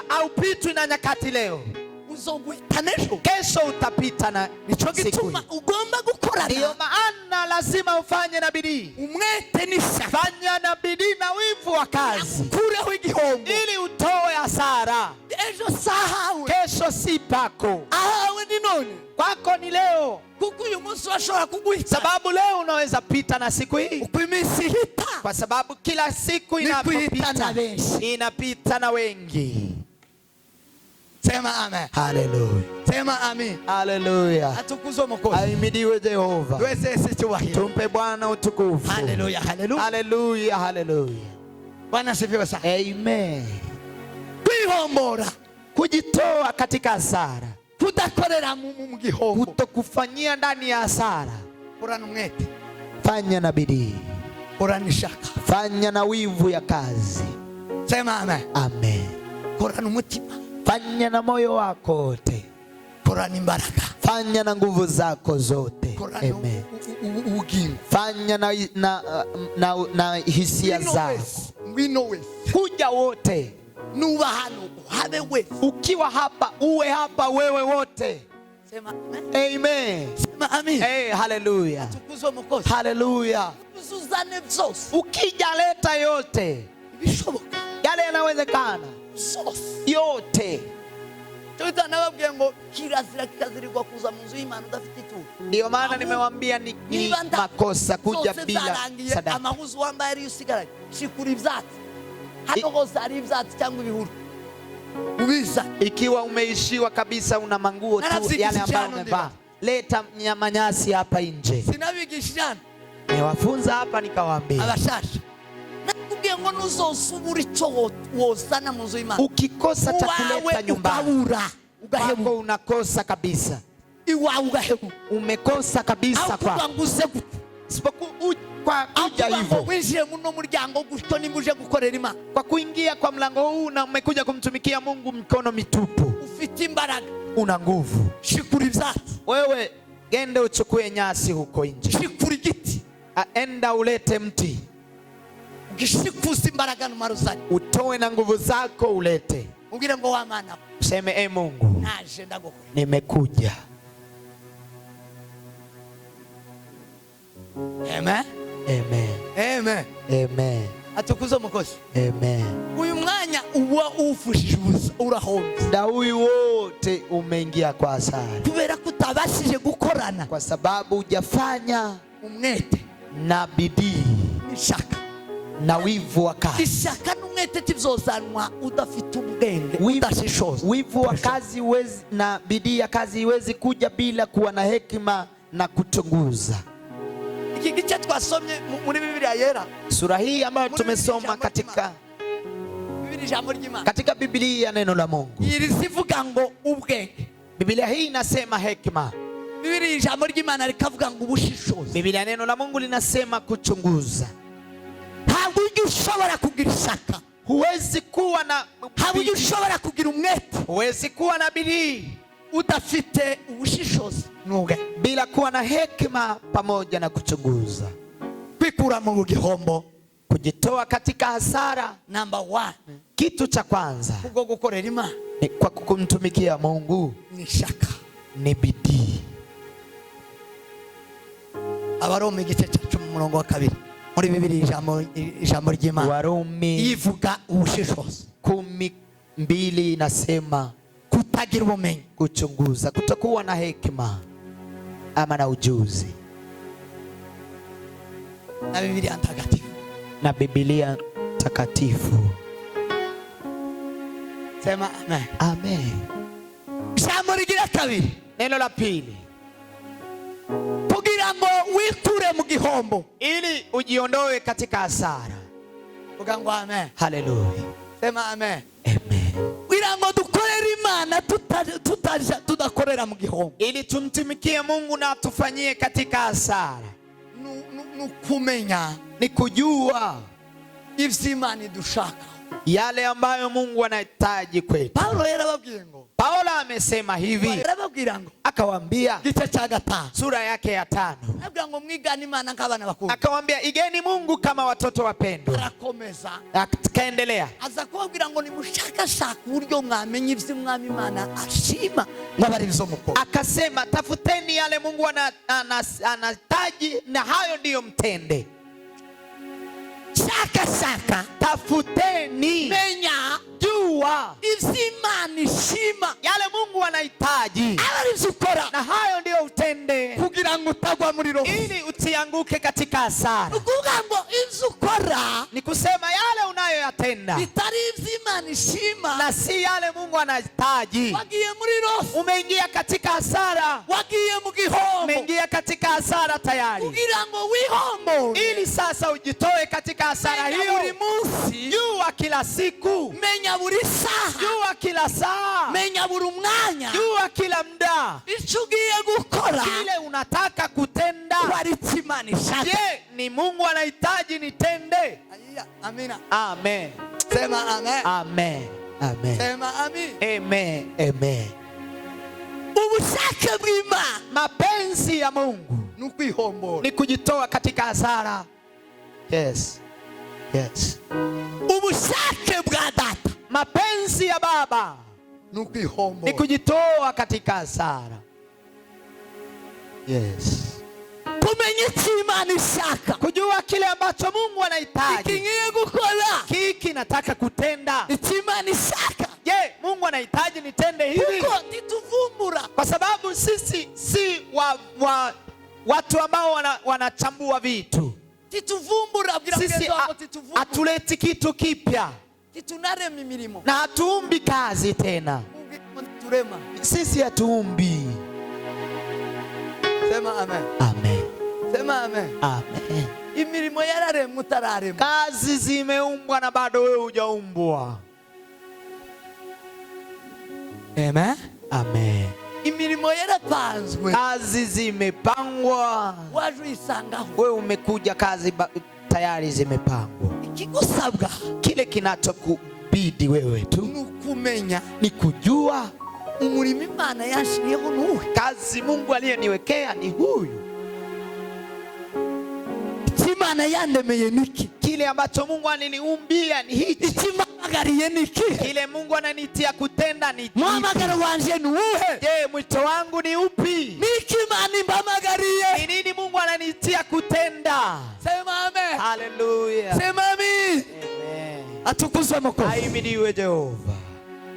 haupitwi na nyakati leo, uzoguhitana ejo. kesho utapita na Nico siku. gituma ugomba gukorana, Ndiyo maana lazima ufanye na bidii. umwete n'ishyaka, Fanya na bidii na wivu wa kazi, kureho igihombo, ili utoe hasara. ejo sahawe, Kesho si pako, ahawe ni none, kwako ni leo. kuko uyu munsi washobora kuguhita, Sababu leo unaweza pita na siku hii, uko iminsi ihita, kwa sababu kila siku Ni kuhita na inapopita benshi. inapita na wengi. sema amen, Haleluya, sema amen, haleluya. atukuzwe Mwokozi, Ahimidiwe Jehova. tuweze sisi cyubahiro. Tumpe Bwana utukufu. Haleluya, haleluya, Haleluya, haleluya. Bwana sifiwe sana. Amen. Kwihombora, Kujitoa katika hasara, kudakorera mu gihombo, kutokufanyia ndani ya hasara. korana umwete, Fanya na bidii, korana ishaka, fanya na wivu ya kazi. sema amen, Amen. korana umutima, Fanya na moyo wako wote, korana imbaraga, fanya na nguvu zako zote. korana Amen. ubugingo, Fanya na hisia zako. ngwino wese, Kuja wote, nuba hano habe wese, ukiwa hapa uwe hapa wewe wote. sema amen, Amen. sema amen. Hey, haleluya, Tukuzwe Mwokozi, haleluya. uzuzane byose Ukija leta yote, ibishoboka yale yanawezekana byose. yote. Tuita nababwiye ngo kirazira kikazirirwa kuza mu nzu y'Imana udafite ituro. Ndio maana nimewambia ni makosa kuja bila sadaka. Amahuzu wambaye ari usigaranye, shikura ivyatsi, hano hose hari ivyatsi cyangwa ibihuru, ubiza. Ikiwa umeishiwa kabisa, una manguo tu yale ambayo umevaa, leta manyasi hapa nje. Sinabigishijana Niwafunza hapa nikawaambia, abashasha, nakubwiye ngo nuzosubura icyo wozana mu nzu y'Imana, ukikosa cha kuleta nyumbani kwako unakosa kabisa. iwawe ugahebu, Umekosa kabisa kwa nguze kwa kuja hivyo, winjire muno muryango gutyo nimuje gukorera Imana, kwa kuingia kwa mlango huu na umekuja kumtumikia Mungu mikono mitupu. ufite imbaraga, Una nguvu. shikura ivyatsi, Wewe gende uchukue nyasi huko nje, shikura igiti, enda ulete mti, ugishikuza imbaraga n'umaruzani, utoe na nguvu zako ulete. ubwire ngo wa Mana, Useme Mungu, naje ndagukora, nimekuja. amen, Amen. amen. Amen. Atukuze Mwokozi, Amen. uyu mwanya uba ufushije ubusa, urahombye, Muda huu wote umeingia kwa hasara, kubera ko utabashije gukorana kwa sababu hujafanya umwete na bidii ishaka. na wivu wa kazi. Ishaka n'umwete tivyozanwa udafite ubwenge, udashishoza. Wivu wa kazi huwezi, na bidii ya kazi iwezi kuja bila kuwa na hekima na kuchunguza. Iki gice twasomye muri Biblia yera, Sura hii ambayo tumesoma katika Ijambo ry'Imana, katika Biblia, neno la Mungu, irizivuga ngo ubwenge. Biblia hii inasema hekima. Biblia Ijambo ry'Imana rikavuga ngo ubushishozi. Biblia neno la Mungu linasema kuchunguza. Ntabwo ushobora kugira ishaka, Huwezi kuwa na ntabwo ushobora kugira umwete, huwezi kuwa na bidii udafite ubushishozi n'ubwenge, bila kuwa na hekima pamoja na kuchunguza. kwikura mu gihombo, Kujitoa katika hasara, number 1, kitu cha kwanza kubwo gukorera Imana ni kwa kumtumikia Mungu, ni ishaka. ni bidii. Abaroma igice cya 10:2 muri Biblia ijambo ry'Imana, Warumi yivuga ubushishozi, 12 inasema kutagira ubumenyi, kuchunguza, kutokuwa na hekima ama na ujuzi. na Biblia takatifu, Na Biblia takatifu. sema amen. Amen. Ijambo rigira kabiri, Neno la pili, kugira ngo wikure mu gihombo, ili ujiondoe katika hasara, Vuga ngo amen. Haleluya. Sema amen. Amen. Kugira ngo dukorere Imana tudakorera mu gihombo. Ili tumtumikie Mungu na tufanyie katika hasara. Kumenya ni kujua ivyo Imana idushaka, yale ambayo Mungu anahitaji kwetu. Paulo yarababwiye ngo, Paulo amesema hivi, yarababwira ngo, akawaambia gice cha 5 sura yake ya 5, abwira ngo mwigane Imana nk'abana bakuru, akawaambia igeni Mungu kama watoto wapendwa. Arakomeza akaendelea aza kubabwira ngo nimushakashaka uburyo mwamenye ivyo Umwami Imana ashima nk'abari bizo mukora. Akasema tafuteni yale Mungu anahitaji na hayo ndiyo mtende. Shaka tafuteni, menya, jua ivyo Imana ishima, yale Mungu anahitaji na hayo ndiyo utende, kugira ngo utagwa muri roho, ili utianguke katika hasara. Kuvuga ngo ivyo ukora ni kusema yale unayoyatenda bitari ivyo Imana ishima na si yale Mungu anahitaji. Wagiye muri roho, umeingia katika hasara, wagiye mu gihombo, umeingia katika hasara tayari, kugira ngo wihombo, ili sasa ujitoe katika hasara hiyo. Buri munsi, jua kila siku, menya buri saha, jua kila saa, menya buri mwanya, jua kila muda ico ugiye gukora, kile unataka kutenda. Wari Imana ishaka, je, ni Mungu anahitaji nitende? Amina. Amen. Sema amen. Amen. Amen. Sema amen. Amen. Amen. Ubushake bw'Imana, mapenzi ya Mungu nukwihombo, ni kujitoa katika hasara. Yes. Yes. Ubushake bwa Data, mapenzi ya Baba nukwihombo, ni kujitoa katika hasara. Yes. Kumenya Imana ishaka, kujua kile ambacho Mungu anahitaji. Ikingiye gukora, kiki nataka kutenda. Imana ishaka. Je, Mungu anahitaji nitende hivi? Kuko tituvumbura, kwa sababu sisi si watu ambao wanachambua vitu. Tituvumbura, sisi hatuleti kitu kipya, titunarema imirimo na hatuumbi kazi tena. Sisi hatuumbi. Sema amen. Amen. Sema amen. Amen. Imirimo yararemwa utararemwa, kazi zimeumbwa na bado wewe hujaumbwa. Amen. Amen. Imirimo yarapanzwe, kazi zimepangwa, waje uyisangaho. Wewe umekuja, kazi tayari zimepangwa. Ikigusabwa, kile kinachokubidi wewe tu nukumenya, ni kujua umurimo Imana yashiriyeho nuwe, kazi Mungu aliyeniwekea ni huyu. Imana yandemeye niki, kile ambacho Mungu aniniumbia ni hichi. Ikimpamagariye niki, kile Mungu ananitia kutenda ni hichi. Muhamagaro wanje ni uhe? Je, mwito wangu ni upi? Niki Imana impamagariye, ni nini Mungu ananitia kutenda? Sema amen. Hallelujah. Sema amen. Amen. Atukuzwe Mungu. Ahimidiwe Jehova.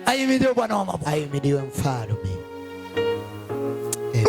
Ahimidiwe Bwana wa mabwana. Ahimidiwe Mfalme.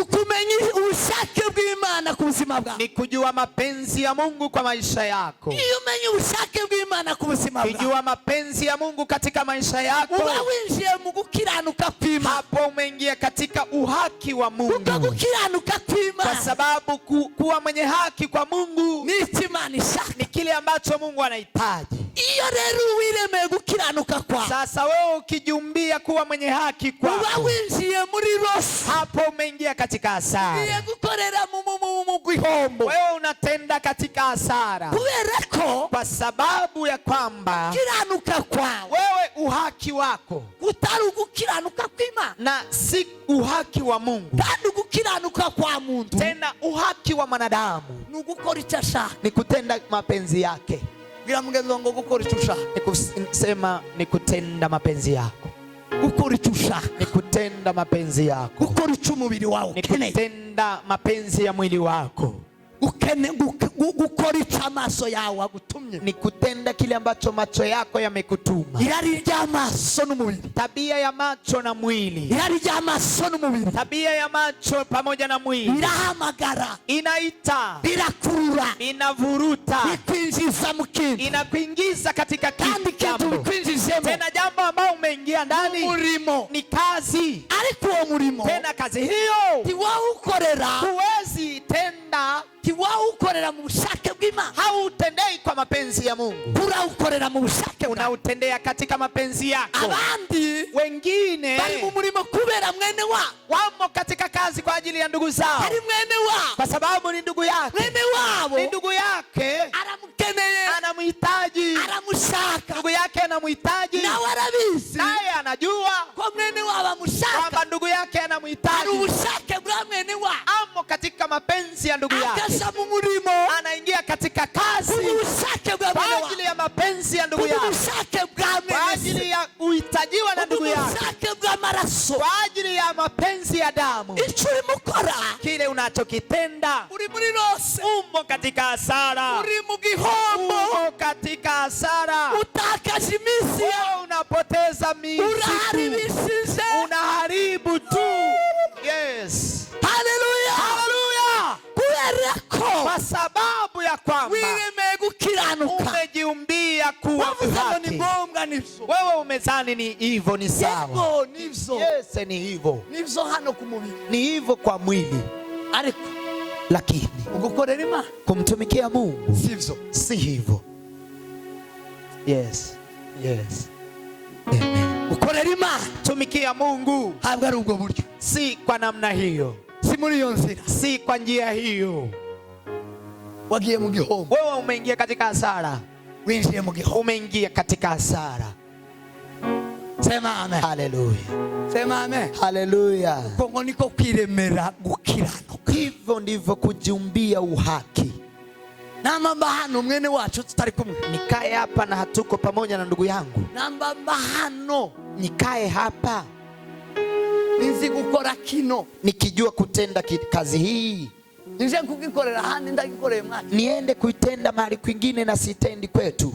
Ukumenya ubushake bw'Imana ku buzima bwawe, ni kujua mapenzi ya Mungu kwa maisha yako. Iyo umenya ubushake bw'Imana ku buzima bwawe, kujua mapenzi ya Mungu katika maisha yako, uba winjiye mu gukiranuka kw'Imana. Hapo umeingia katika uhaki wa Mungu. Gukiranuka kw'Imana, kwa sababu kuwa mwenye haki kwa Mungu ni Imana ishaka, ni kile ambacho Mungu anahitaji. Iyo rero wiremeye gukiranuka kwa, sasa wewe ukijumbia kuwa mwenye haki kwa, uba winjiye muri roho, hapo umeingia katika hasara. Ugiye gukorera mu gihombo, wewe unatenda katika hasara. Kubera ko, kwa sababu ya kwamba kiranuka kwawe, wewe uhaki wako utari gukiranuka kw'Imana, na si uhaki wa Mungu. Kandi gukiranuka kwa muntu, tena uhaki wa mwanadamu ni gukora icyo ashaka, ni kutenda mapenzi yake. Bwira mugenzi wangu gukora icyo ushaka, ni kusema ni kutenda mapenzi yako. Gukora icyo ushaka ni kutenda mapenzi yako. Gukora icyo umubiri wawe ukeneye, ni kutenda mapenzi ya mwili wako. Gukora icyo amaso yawe agutumye, ni kutenda kile ambacho macho yako yamekutuma. Irari ry'amaso n'umubiri, tabia ya macho na mwili. Irari ry'amaso n'umubiri, tabia ya macho pamoja na mwili. Irahamagara, inaita, irakurura, inavuruta, ikwinjiza mu kindi, inakuingiza katika jambo, tena jambo ambao umeingia ndani murimo, ni kazi. Ariko uwo murimo, tena kazi hiyo tiwaukorera, huwezi tenda, tiwaukorera mu bushake bw'Imana, hautendei kwa mapenzi ya Mungu, urawukorera mu bushake, unautendea katika mapenzi yako. Abandi wengine bari mu murimo kubera mwene wa, wamo katika kazi kwa ajili ya ndugu zao, ari mwene wa, kwa sababu ni ndugu yake. mwene wabo Ni ndugu yake, aramukeneye, anamhitaji, aramushaka, ndugu yake anamhitaji, nawe arabizi, naye anajua ko mwene wabo amushaka, kwamba ndugu yake ari anamhitaji, ubushake bwa mwene wa, amo katika mapenzi ya ndugu yake, akasha mu murimo, anaingia katika kazi ubushake bwa mwene kwa wa, ajili ya mapenzi ya ndugu yake, ubushake bwa kwa mwene, ajili ya uhitajiwa na ndugu yake, ubushake bwa maraso, kwa ajili ya mapenzi ya damu. icyo urimo ukora, Kile unachokitenda, uri muri rose, umo katika hasara, uri mu gihombo, umo katika hasara, utakaje iminsi yawe, unapoteza miezi, uraharibishije, unaharibu tu. Yes, haleluya, haleluya, kubera ko kwa sababu ya kwamba wiremeye gukiranuka, umejiumbia kuwa wavuze ngo ni haki. ngombwa nivyo, Wewe umezani ni hivyo, ni sawa. yego nivyo, Yes, ni hivyo, nivyo hano ku mubiri, ni hivyo kwa mwili, ariko lakini ugukorera Imana kumtumikia Mungu sivyo, si hivyo. Yes, yes, amen. ukorera Imana Tumikia Mungu ntabwo ari ubwo buryo, si kwa namna hiyo, si muri iyo nzira, si kwa njia hiyo. wagiye mu gihombo, Wewe umeingia katika hasara, winjiye mu gihombo, umeingia katika hasara. sema amen, Haleluya, sema amen, haleluya. kongo niko kwiremera gukiranuka, Hivyo ndivyo kujiumbia uhaki. namba hano mwene wacu tutari kumwe, Nikae hapa na hatuko pamoja na ndugu yangu, namba hano nikae hapa nizi gukora kino, nikijua kutenda kazi hii, nije kugikorera handi ndagikoreye mwacu, niende kuitenda mahali kwingine na sitendi kwetu.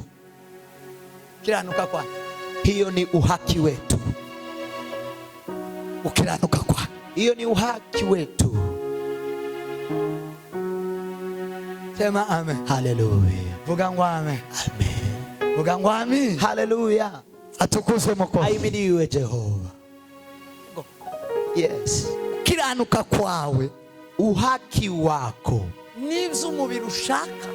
kiranuka kwa, Hiyo ni uhaki wetu, ukiranuka kwa, hiyo ni uhaki wetu. sema amen, Haleluya, vuga ngo amen, amen, vuga ngo amen, haleluya. atukuzwe Mwokozi, Ahimidiwe Jehova. Yes, kiranuka kwawe uhaki wako n'ivyo umubiri ushaka,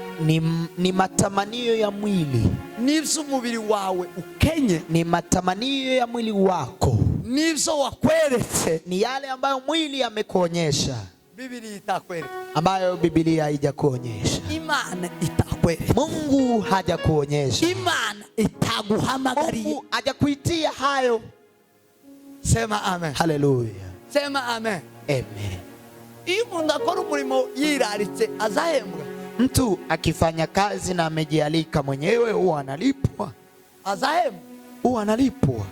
ni matamanio ya mwili, n'ivyo umubiri wawe ukenye, ni matamanio ya mwili wako, n'ivyo wakweretse, ni yale ambayo mwili amekuonyesha, Biblia itakwereka, ambayo Biblia haijakuonyesha. Imana itakwereka, Mungu hajakuonyesha, Imana itaguhamagariye, Mungu hajakuitia hayo. sema amen, Haleluya, sema amen. amen. Iyo umuntu akora umurimo yiraritse azahembwa, Mtu akifanya kazi na amejialika mwenyewe huwa analipwa, azahembwa, huwa analipwa.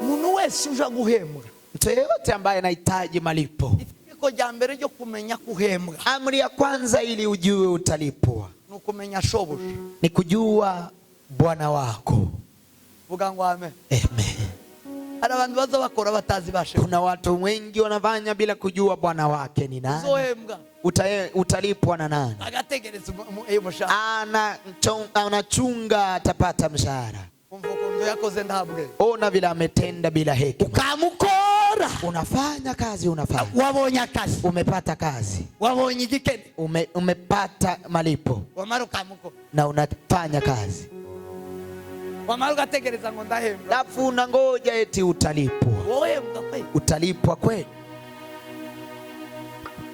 umuntu wese uja guhembwa, Mtu yeyote ambaye anahitaji malipo, itegeko rya mbere ryo kumenya kuhembwa amri ya kwanza ili ujue utalipwa ni ukumenya shobuja, ni kujua Bwana wako. vuga ngo amen. Amen. Hari abantu baza bakora batazi bashe, Kuna watu wengi wanafanya bila kujua Bwana wake ni nani. uzohembwa Utalipwa na nani? agategereza umushahara, Anachunga atapata mshahara. umva ukuntu yakoze ntabwe, Ona vile ametenda bila hekima. ukamukora, Unafanya kazi, unafanya, wabonye akazi, umepata kazi, wabonye igikene, umepata malipo wamara ukamukora, na unafanya kazi, wamara ugategereza ngo ndahembwa, alafu unangoja eti utalipwa. wohembwa kweli, Utalipwa kweli?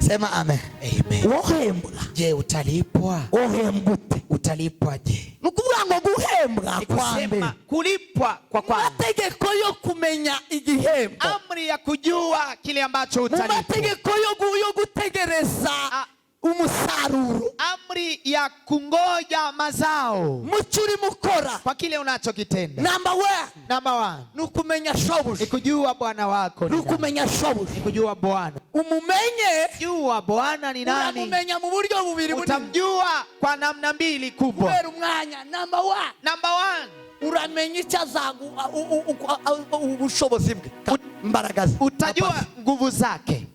sema amen, Amen. wohembwa, Je, utalipwa? wohembwa ute, Utalipwa je? nukuvuga ngo guhembwa kwambe, Kusema kulipwa kwa kwanza, mategeko yo kumenya igihembo, amri ya kujua kile ambacho mu utalipwa, mategeko yo gutegereza umusaruro, amri ya kungoja mazao mucuri mukora, kwa kile unachokitenda. number 1 nukumenya shobuja, Ni kujua Bwana wako ni nani. nukumenya shobuja, Ni kujua Bwana. umumenye, Jua Bwana ni nani. uramumenya mu buryo bubiri bunini, Utamjua kwa namna mbili kubwa. kubera umwanya, number 1 Number 1, uramenya icyo azagu ubushobozi bwe, imbaraga ze, utajua nguvu zake.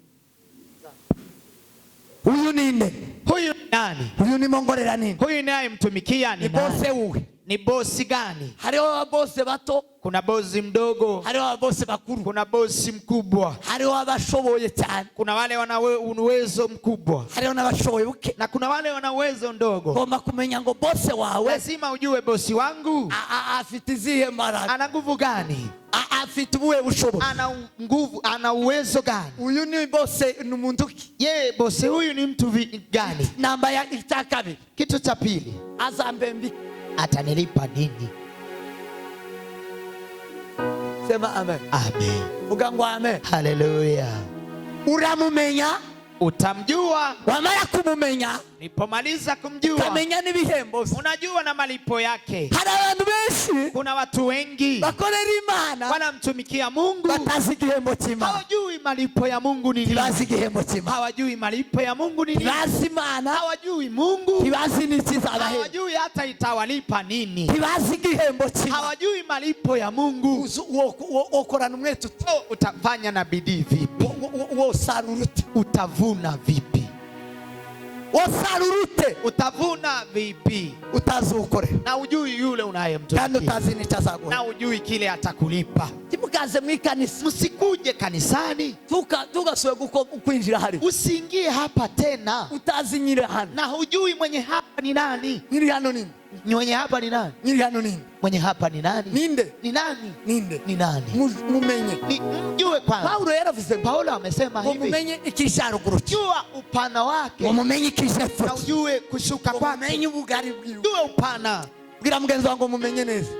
uyu ninde, Huyu nani? uyu ni mongorera nini, Huyu naye mtumikia ni ni bose nani? uwe, Ni bosi gani? Hariho abose bato, Kuna bosi mdogo, hariho abose bakuru, kuna bosi mkubwa, hariho abashoboye cyane, kuna wale wana uwezo mkubwa, hariho n'abashoboye buke, na kuna wale wana uwezo ndogo. Ngomba kumenya ngo bose wawe Lazima ujue bosi wangu afite izihe mbaraga, ana nguvu gani, afite ubuhe bushobozi, ana nguvu, ana uwezo gani. Uyu ni bose ni umuntu ki? Ye bosi huyu ni mtu gani? Namba ya itakabiri, Kitu cha pili, azambembi, atanilipa nini? Sema amen. Amen. Vuga ngo amen. Haleluya. Uramumenya, utamjua. Wamara kumumenya, nipomaliza kumjua, kamenya n'ibihembo, unajua na malipo yake. Hari abantu benshi, kuna watu wengi bakorera Imana, wanamtumikia Mungu, batazi igihembo cy'Imana. Hawajui malipo ya Mungu ni nini. Bazi igihembo cy'Imana. Hawajui malipo ya Mungu ni nini. Bazi Imana. Hawajui Mungu. Bazi n'ikizabahemba. Hawajui hata itawalipa nini. Bazi igihembo cy'Imana. Hawajui malipo ya Mungu. Ukorana umwete, utafanya na bidii vipi? Wosarurute, utavuna vipi? Wosarurute, utavuna vipi? Utazukore, na ujui yule unayemtumikia, kandi utazi nitazago, na ujui kile atakulipa. Timukaze mwikanisa, msikuje kanisani tugaswe kwinjira hari, usiingie hapa tena utazi nyire hano, na hujui mwenye hapa ni nani. Nyiri hano nini? Mwenye hapa ni nani? Nyiri hano nini? Mwenye hapa ni nani? Ninde? Ni nani? Ninde? Ni nani? Mumenye. Ni mjue kwanza. Paulo yaravuze, Paulo amesema hivi, mumenye ikisharuguru, jua upana wake, mumenye ikishefu, na ujue kushuka kwake, mumenye ubugari bwiwe, jua upana. Bwira mugenzi wangu mumenye neza.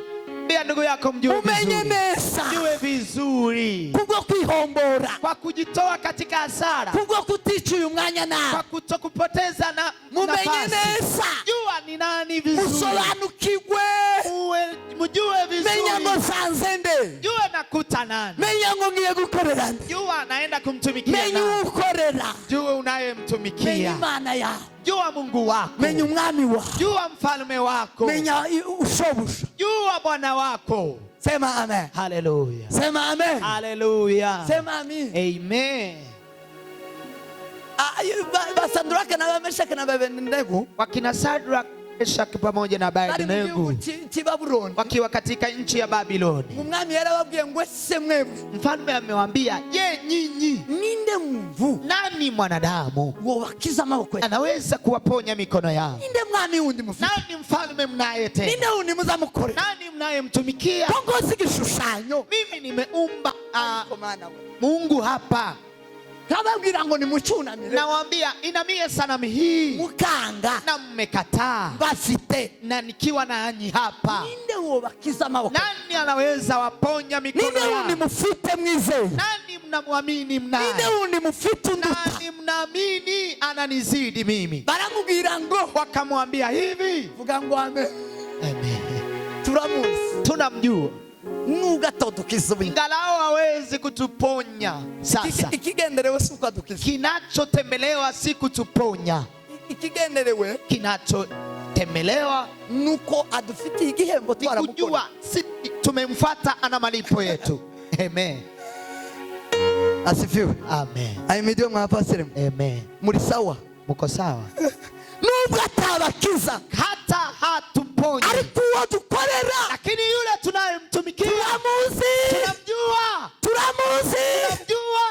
Bia ndugu yako mjue vizuri. Mumenye neza. Mjue vizuri. Kubwo kwihombora, kwa kujitoa katika hasara, kubwo kuticha uyu mwanya na, kwa kutokupoteza na mumenye neza. Jua ni nani vizuri. Musobanukirwe. Mjue vizuri. Menya ngo sanzende. Jua nakuta nani. Menya ngo ngiye gukorera nde. Jua naenda kumtumikia nani. Menya ukorera. Jua unayemtumikia. Menya Imana ya. Jua Mungu wako. Menya umwami wako. Jua mfalme wako. Menya ushobusha. Jua Bwana wako. Sema amen. Haleluya. Sema amen. Haleluya. Sema amen. Amen. Basandraka na Meshaki na Abednego, wakina Shadraka, Meshaki pamoja na Abednego wakiwa katika nchi ya Babiloni. Umwami yarababwiye ngo ese mwebwe, mfalme amewaambia, je, nyinyi ninde mvu, nani mwanadamu wobakiza amaboko anaweza kuwaponya mikono yao? Ninde mwami wundi mufite, nani mfalme mnayetenda? ninde wundi muzamukore, nani mnayemtumikia? Kongozi igishushanyo, mimi nimeumba Mungu hapa. Kababwira ngo nimucunamire, nawaambia inamie sanamu hii, mukanga na mmekataa. bafite na nikiwa nanyi hapa, ninde wobakiza amaboko? Nani anaweza waponya mikono yao? Ninde wundi mufite mwize? Nani mnamwamini mnaye? Ninde wundi mufite unduta? Nani mnaamini ananizidi mimi? Baramubwira ngo, wakamwambia hivi, vuga ngo amen. Amen. Turamuzi, tunamjua, nugatodukiza ingalao hawezi kutuponya. Sasa ikigenderewe si ukadukiza, kinachotembelewa si kutuponya. Ikigenderewe, kinachotembelewa nuko adufitiye igihembo twaramukujua, si tumemfuata, ana malipo yetu. Amen. Asifiwe. Amen. Ahimidiwe mwapasire. Amen. Muri sawa? Muko sawa? Nubwo atabakiza, hata hatuponyi, ariko uwo dukorera, lakini yule tunayemtumikia turamuzi, tunamjua, turamuzi, tunamjua.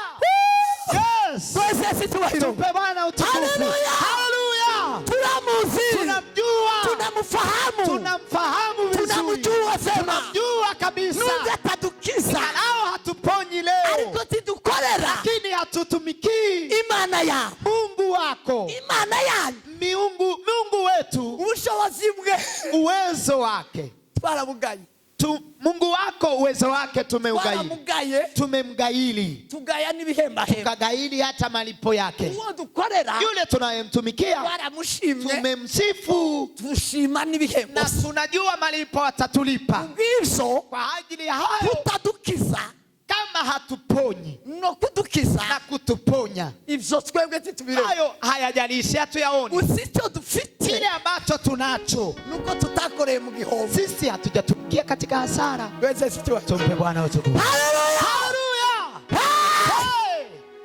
Yes. Twese tuwahiro. Tupe Bwana utukufu. Haleluya. Turamuzi, tunamjua, tunamfahamu, tunamfahamu vizuri, tunamjua, sema tunamjua kabisa. Nubwo atadukiza, ingalao hatuponyi leo, ariko tidukorera, lakini hatutumikii Imana ya Mungu wako, Imana ya Mungu wetu, ubushobozi bwe, uwezo wake twarabugaye. Mungu wako uwezo wake tumeugaili, tumemgaili, tugaya n'ibihemba hemba, tukagaili hata malipo yake. uwo dukorera, yule tunayemtumikia, twaramushimye, tumemsifu, tushima n'ibihembo, na tunajua malipo atatulipa. Ubwizo kwa ajili ya hayo kutadukiza, kama hatuponyi no kudukiza na kutuponya, ivyo twebwe titubire, hayo hayajalishi, hatuyaoni. usicyo dufite, kile ambacho tunacho nuko tutakoreye mu gihombo, sisi hatujatumikia katika hasara. weze sitwa. Tumpe Bwana utukufu. Haleluya. Haleluya.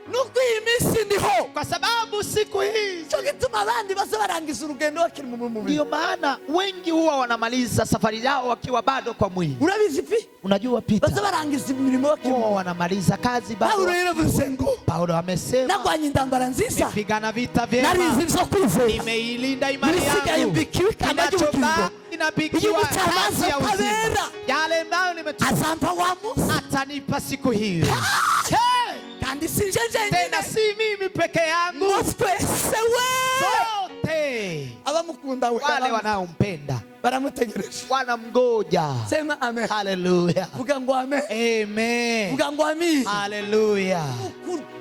Nuko iyi minsi ndiho, kwa sababu sababu siku hizi cyo gituma abandi baza barangiza urugendo bakiri mu mubiri. Ndio maana wengi huwa wanamaliza safari yao wakiwa bado kwa mwili. Urabizi pi? Unajua Pita, baza barangiza imirimo bakiri huwa wanamaliza kazi bado. Paulo yaravuze ngo, Paulo amesema nagwanye indambara nzisa, nipigana vita vyema, narizi vyo kwizera, nimeilinda imani yangu, inapigiwa kazi ya uzima. Yale ambayo nimetoka azampa wa Musa, atanipa siku hiyo. Kandi si jeje tena, si mimi peke yangu, sote abamukunda we, wale wanaompenda baramutegereje, wanamgoja. Sema amen. Haleluya. Vuga ngo amen. Amen. Vuga ngo amen. Haleluya.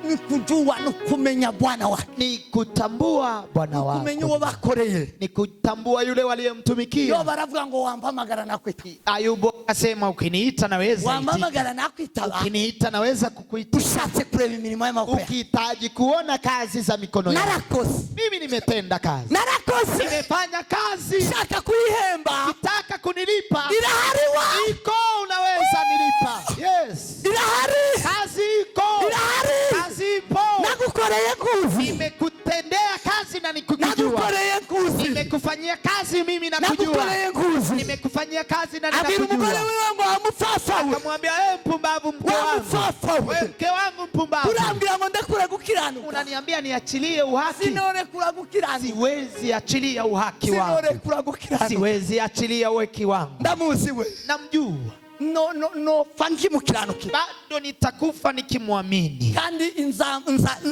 Ni kujua no kumenya Bwana wako, ni kutambua Bwana wako, kumenya uwo bakoreye, ni kutambua yule waliyemtumikia. Yo baravuga ngo wampamagara nakwita. Ayubu akasema ukiniita naweza, wampamagara nakwita, ukiniita naweza kukuita. Ushatse kureba imirimo y'amaboko, ukihitaji kuona kazi za mikono yako. Narakoze, mimi nimetenda kazi, narakoze, nimefanya kazi. Shaka kuihemba, kitaka kunilipa, irahariwa iko, unaweza nilipa. Yes, irahari, kazi iko, irahari, kazi ipo. Nagukoreye kuzi, nimekutendea kazi na nikukujua. Nagukoreye kuzi, nimekufanyia kazi mimi na kujua. Nagukoreye kuzi, nimekufanyia kazi na nikakujua. Mugore wangu amufafa, akamwambia mpumbavu, mke wangu, mke wangu mpumbavu, urambira ngo ndakura gukiranuka, unaniambia niachilie uhaki. Sinore kura gukiranuka, siwezi achilia uhaki wangu, sinore kura gukiranuka, siwezi achilia uhaki wangu. Ndamuzi we, namjua. No fanki mukiranuki, bado nitakufa nikimwamini, kandi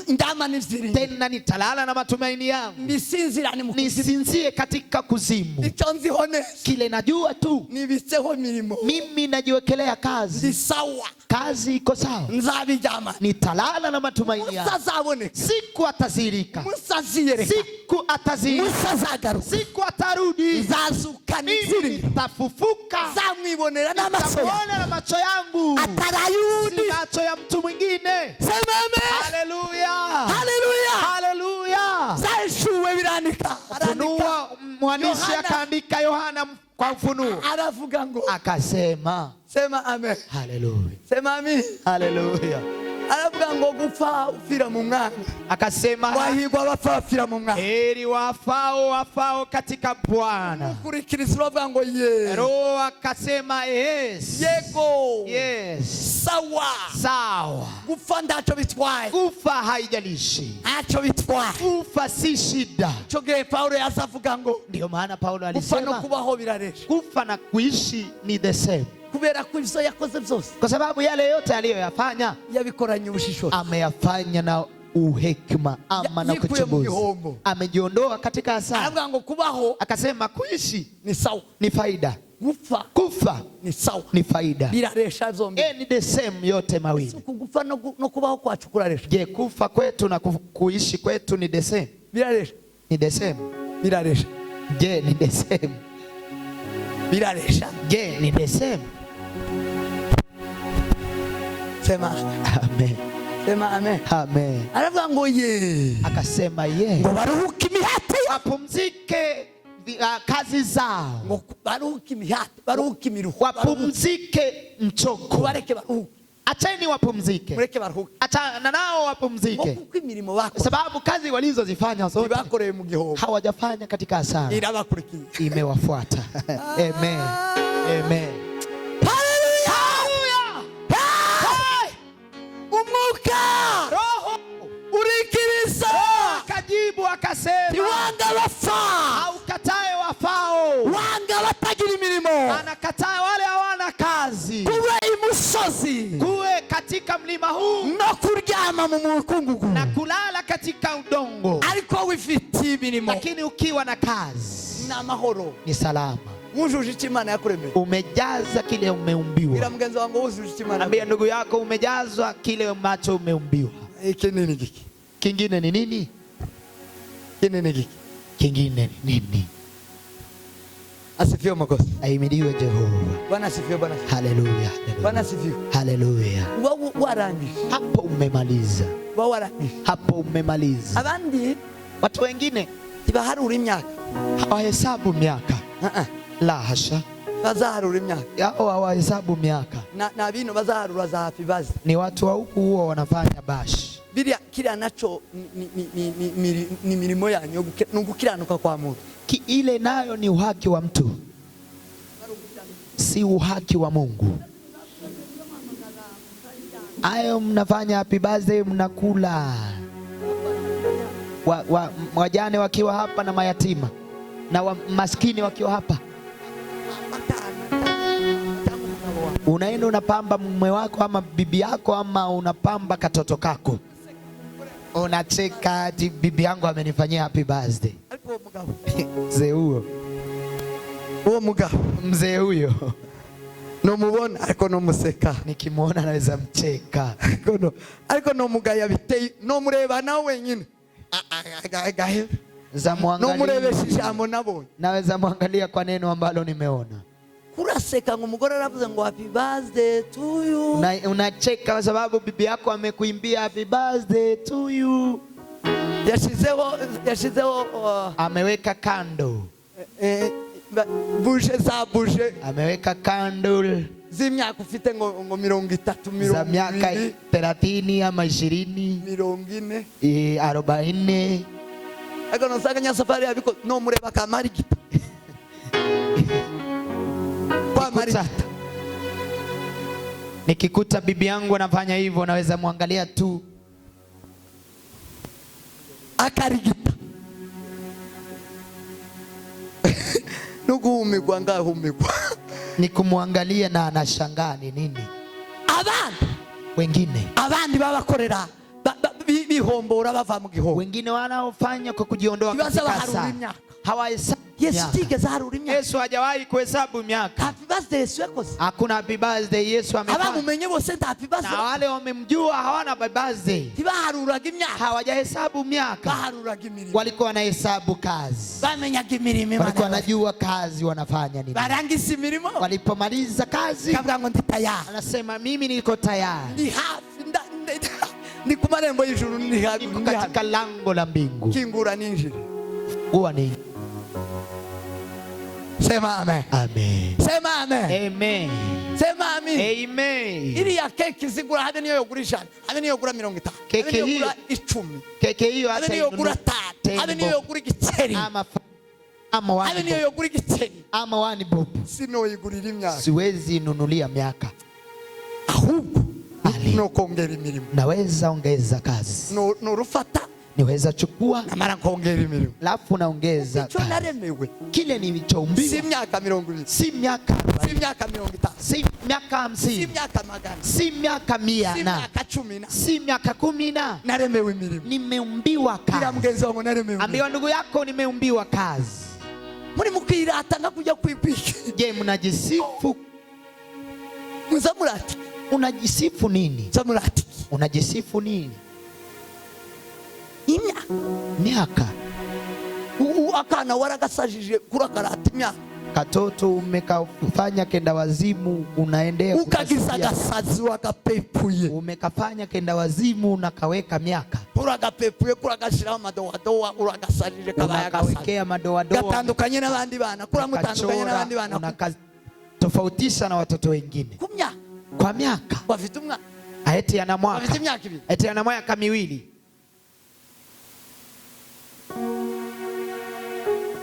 ndama niziri, tena nitalala na matumaini yangu, nisinzie katika kuzimu. Icyo nzihone, kile najua tu nibiseho mirimo, mimi najiwekelea kazi. Sawa, kazi iko sawa, nzabijama, nitalala na matumaini yangu. Siku atazirika, siku atazirika, siku atarudi, zazuka niziri, nitafufuka, zamwibonera n'amaso na macho yangu, atarayudi, si macho ya mtu mwingine. Sema amen. Haleluya, haleluya, haleluya. Zashuwe biranika, Ufunuo, mwandishi akaandika Yohana kwa Ufunuo, aravuga ngo, akasema, sema amen. Haleluya, sema amen. Haleluya. Aravuga ngo gupfa ufira mu mwanya, akasema wahigwa bafira mu mwanya, heri wafao katika Bwana. Kurikiriza uravuga ngo ye, Roho akasema yes, yego, yes, sawa, sawa. Kufa ndacho bitwaye, kufa haijalishi, acho bitwaye, kufa si shida. Choge Paulo yasavuga ngo, ndio maana Paulo alisema kufa no kubaho biraresha, kufa na kuishi ni the same. Kubera ko ivyo yakoze byose, kwa sababu yale yote aliyoyafanya yabikoranye ubushishozi, ameyafanya na uhekima ama na kuchunguza, amejiondoa katika hasara. Aravuga ngo kubaho, akasema kuishi ni sawa, ni faida, kufa ni sawa, ni faida, biraresha zombi, ni the same yote mawili. Kufa no kubaho kwacu kuraresha. Je, kufa kwetu na kuishi kwetu ni the same? Biraresha, ni the same, biraresha. Je, ni the same? Biraresha, je, ni the same? Sema amen. Sema amen. Amen. Aravuga ngo ye, akasema ye, ngo baruhuke imihati, wapumzike kazi zao, ngo baruhuke imihati, baruhuke imiruho, wapumzike mchoko, bareke baruhuke. Acheni wapumzike, mureke baruhuke, achana nao wapumzike, kuko imirimo bako, sababu kazi walizozifanya zote bakoreye mu gihombo, hawajafanya katika hasara, irabakurikiye, imewafuata. Amen. Amen. Roho urikiriza, akajibu akasema, wanga wafa, haukatae wafao, wanga batagira imirimo, anakataa wale hawana kazi, kuwe imusozi, kuwe katika mlima huu, no kuryama mu mukungugu, na kulala katika udongo, ariko wifite imirimo, lakini ukiwa na kazi na mahoro, ni salama. Wujuje icyo Imana yakuremeye, umejaza kile umeumbiwa. Ila mgenzi wangu wujuje icyo Imana. Ambia ndugu yako umejazwa kile ambacho umeumbiwa. Kingine ni giki? Kingine ni nini? Kingine ni giki? Kingine ni nini? Asifiwe Mwokozi. Ahimidiwe Jehova. Bwana asifiwe, Bwana. Haleluya. Bwana asifiwe. Haleluya. Warangije. Hapo umemaliza. Warangije. Hapo umemaliza. Abandi watu wengine tibaharura imyaka, hawahesabu miaka. La hasha. Bazaharura imyaka. Yao hawahesabu miaka. Na bino bazaharura za happy bazi. Ni watu wa huku huwa wanafanya bash. Biria kila nacho ni mirimo yanyu nugukiranuka kwa Mungu. Ile nayo ni uhaki wa mtu, si uhaki wa Mungu. Ayo mnafanya happy birthday, mnakula wajane wakiwa hapa na mayatima na maskini wakiwa hapa. Unaenda unapamba mume wako ama bibi yako ama unapamba katoto kako. Unacheka ati bibi yangu amenifanyia happy birthday. Mzee huyo. Uwo mugabo. Mzee huyo. No mubona ariko no museka. Nikimuona naweza mcheka. Ariko no mugaya biteye no mureba nawe wenyine. No murebesha ijambo nabonye. Naweza muangalia kwa neno ambalo nimeona. Kuraseka ngo umugore aravuze ngo happy birthday to you. Unacheka kwa sababu bibi yako amekuimbia happy birthday to you. Yashizeho ameweka kando. Bushe za bushe. Ameweka candle. Zimyaka ufite ngo 30 za miaka 30 ama 20 40 40. Ako nosanga nya safari yabiko no mureba kamari gita. Kwa mari. Nikikuta bibi yangu anafanya hivyo naweza muangalia tu. Akarigita. Nuguhumigwa ngahumigwa. Nikumwangalia na anashangaa ni nini. Abandi wengine. Abandi babakorera bihombora bava mu gihombo. Wengine wanaofanya kwa kujiondoa katika hasara. Hawahesabu. Yesu hajawahi kuhesabu miaka. Happy birthday Yesu yakoze. Hakuna happy birthday Yesu amefanya. Abamumenye bose happy birthday. Na wale wamemjua hawana happy birthday. Tibaharuraga imyaka. Hawajahesabu miaka. Baharuraga imirimo. Walikuwa wanahesabu kazi. Bamenyaga imirimo. Walikuwa wanajua kazi wanafanya nini. Barangisa imirimo. Walipomaliza kazi. Kabla ngo ndi tayari. Anasema mimi niko tayari. Ndi hafi ni kumarembo y'ijuru ni hafi. Katika lango la mbingu. Kingura ninjira. Uwa ni. Sema amen. Amen. Sema amen. Amen. Sema amen. Amen. Iri ya keki zigura habe niyo yogurisha. Habe niyo yogura 50. Keki hiyo yogura 10. Keki hiyo hata habe niyo yogura 5. Habe niyo yogura igiceri. Ama wani. Habe niyo yogura igiceri. Ama wani bob. Sino yigurira imyaka. Siwezi nunulia miaka. Ahubwo no kongera imirimo. Naweza ongeza kazi. No rufata. Niweza chukua na mara kongera imirimo. Alafu naongeza kazi. Naremewe. Kile nilichoumbiwa. Si miaka 20. Si miaka 40. Si miaka 50. Si miaka 50. Si miaka 100. Si miaka 100. Si miaka 10. Si miaka 10. Naremewe imirimo. Nimeumbiwa kazi. Kila mgenzi wangu naremewe. Ambiwa ndugu yako nimeumbiwa kazi. Muri mukirata ngakuja kwipiki. Je, mnajisifu? Mzamurati. Unajisifu nini? Zamurati. Unajisifu nini? Miaka. Akana waragasajije kurakarata imyaka. Katoto umekafanya kenda wazimu unaendea ukagizagasazi wakapepuye. Umekafanya kenda wazimu unakaweka miaka. Uragapepuye kuragashiraho madowadowa uragasajije kabaya unakawekea madowadowa. Gatandukanye n'abandi bana. Kuramutandukanye n'abandi bana. Unakatofautisha na watoto wengine. Kumya. Kwa miaka. Bafite umwana. Aheti ana mwaka. Bafite imyaka 2. Aheti ana mwaka 2.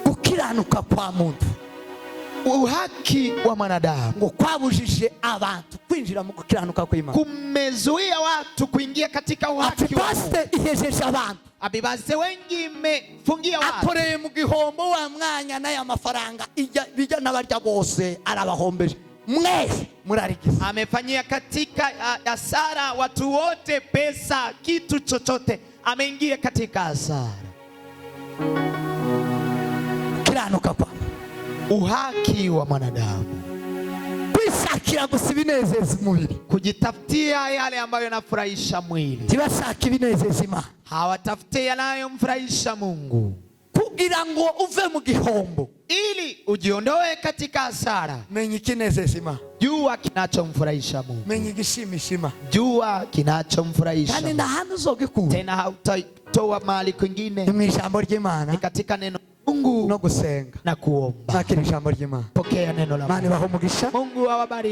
Kukiranuka kwa muntu. Uhaki wa mwanadamu ngo kwabujije abantu kwinjira mu gukiranuka kw'Imana. Kumezuia watu kuingia katika uhaki wa Mungu. Ihejeje abantu. Abibaze wengi imefungia watu. Akoreye mu gihombo wa mwanya na ya mafaranga bijya n'abarya bose arabahombeje. Mwese murarikiza. Amefanyia katika hasara watu wote, pesa, kitu chochote ameingia katika hasara. Kiranuka kwa uhaki wa mwanadamu. Kwisakira gusa ibinezeza umubiri. Kujitafutia yale ambayo yanafurahisha mwili. Tibashaka ibinezeza Imana. Hawatafuti yanayomfurahisha Mungu. Kugira ngo uve mu gihombo, ili ujiondoe katika hasara, menya ikinezeza Imana. Jua kinachomfurahisha Mungu. Menya igishimisha Imana. Jua kinachomfurahisha. Kandi ndahantu uzogikura. Tena hautatoa mali kwingine. Ni ijambo ry'Imana. Ni katika neno Mungu no gusenga na kuomba. Nakira ijambo ry'Imana. Pokea neno la Mungu. Mani baho mugisha. Mungu awabariki.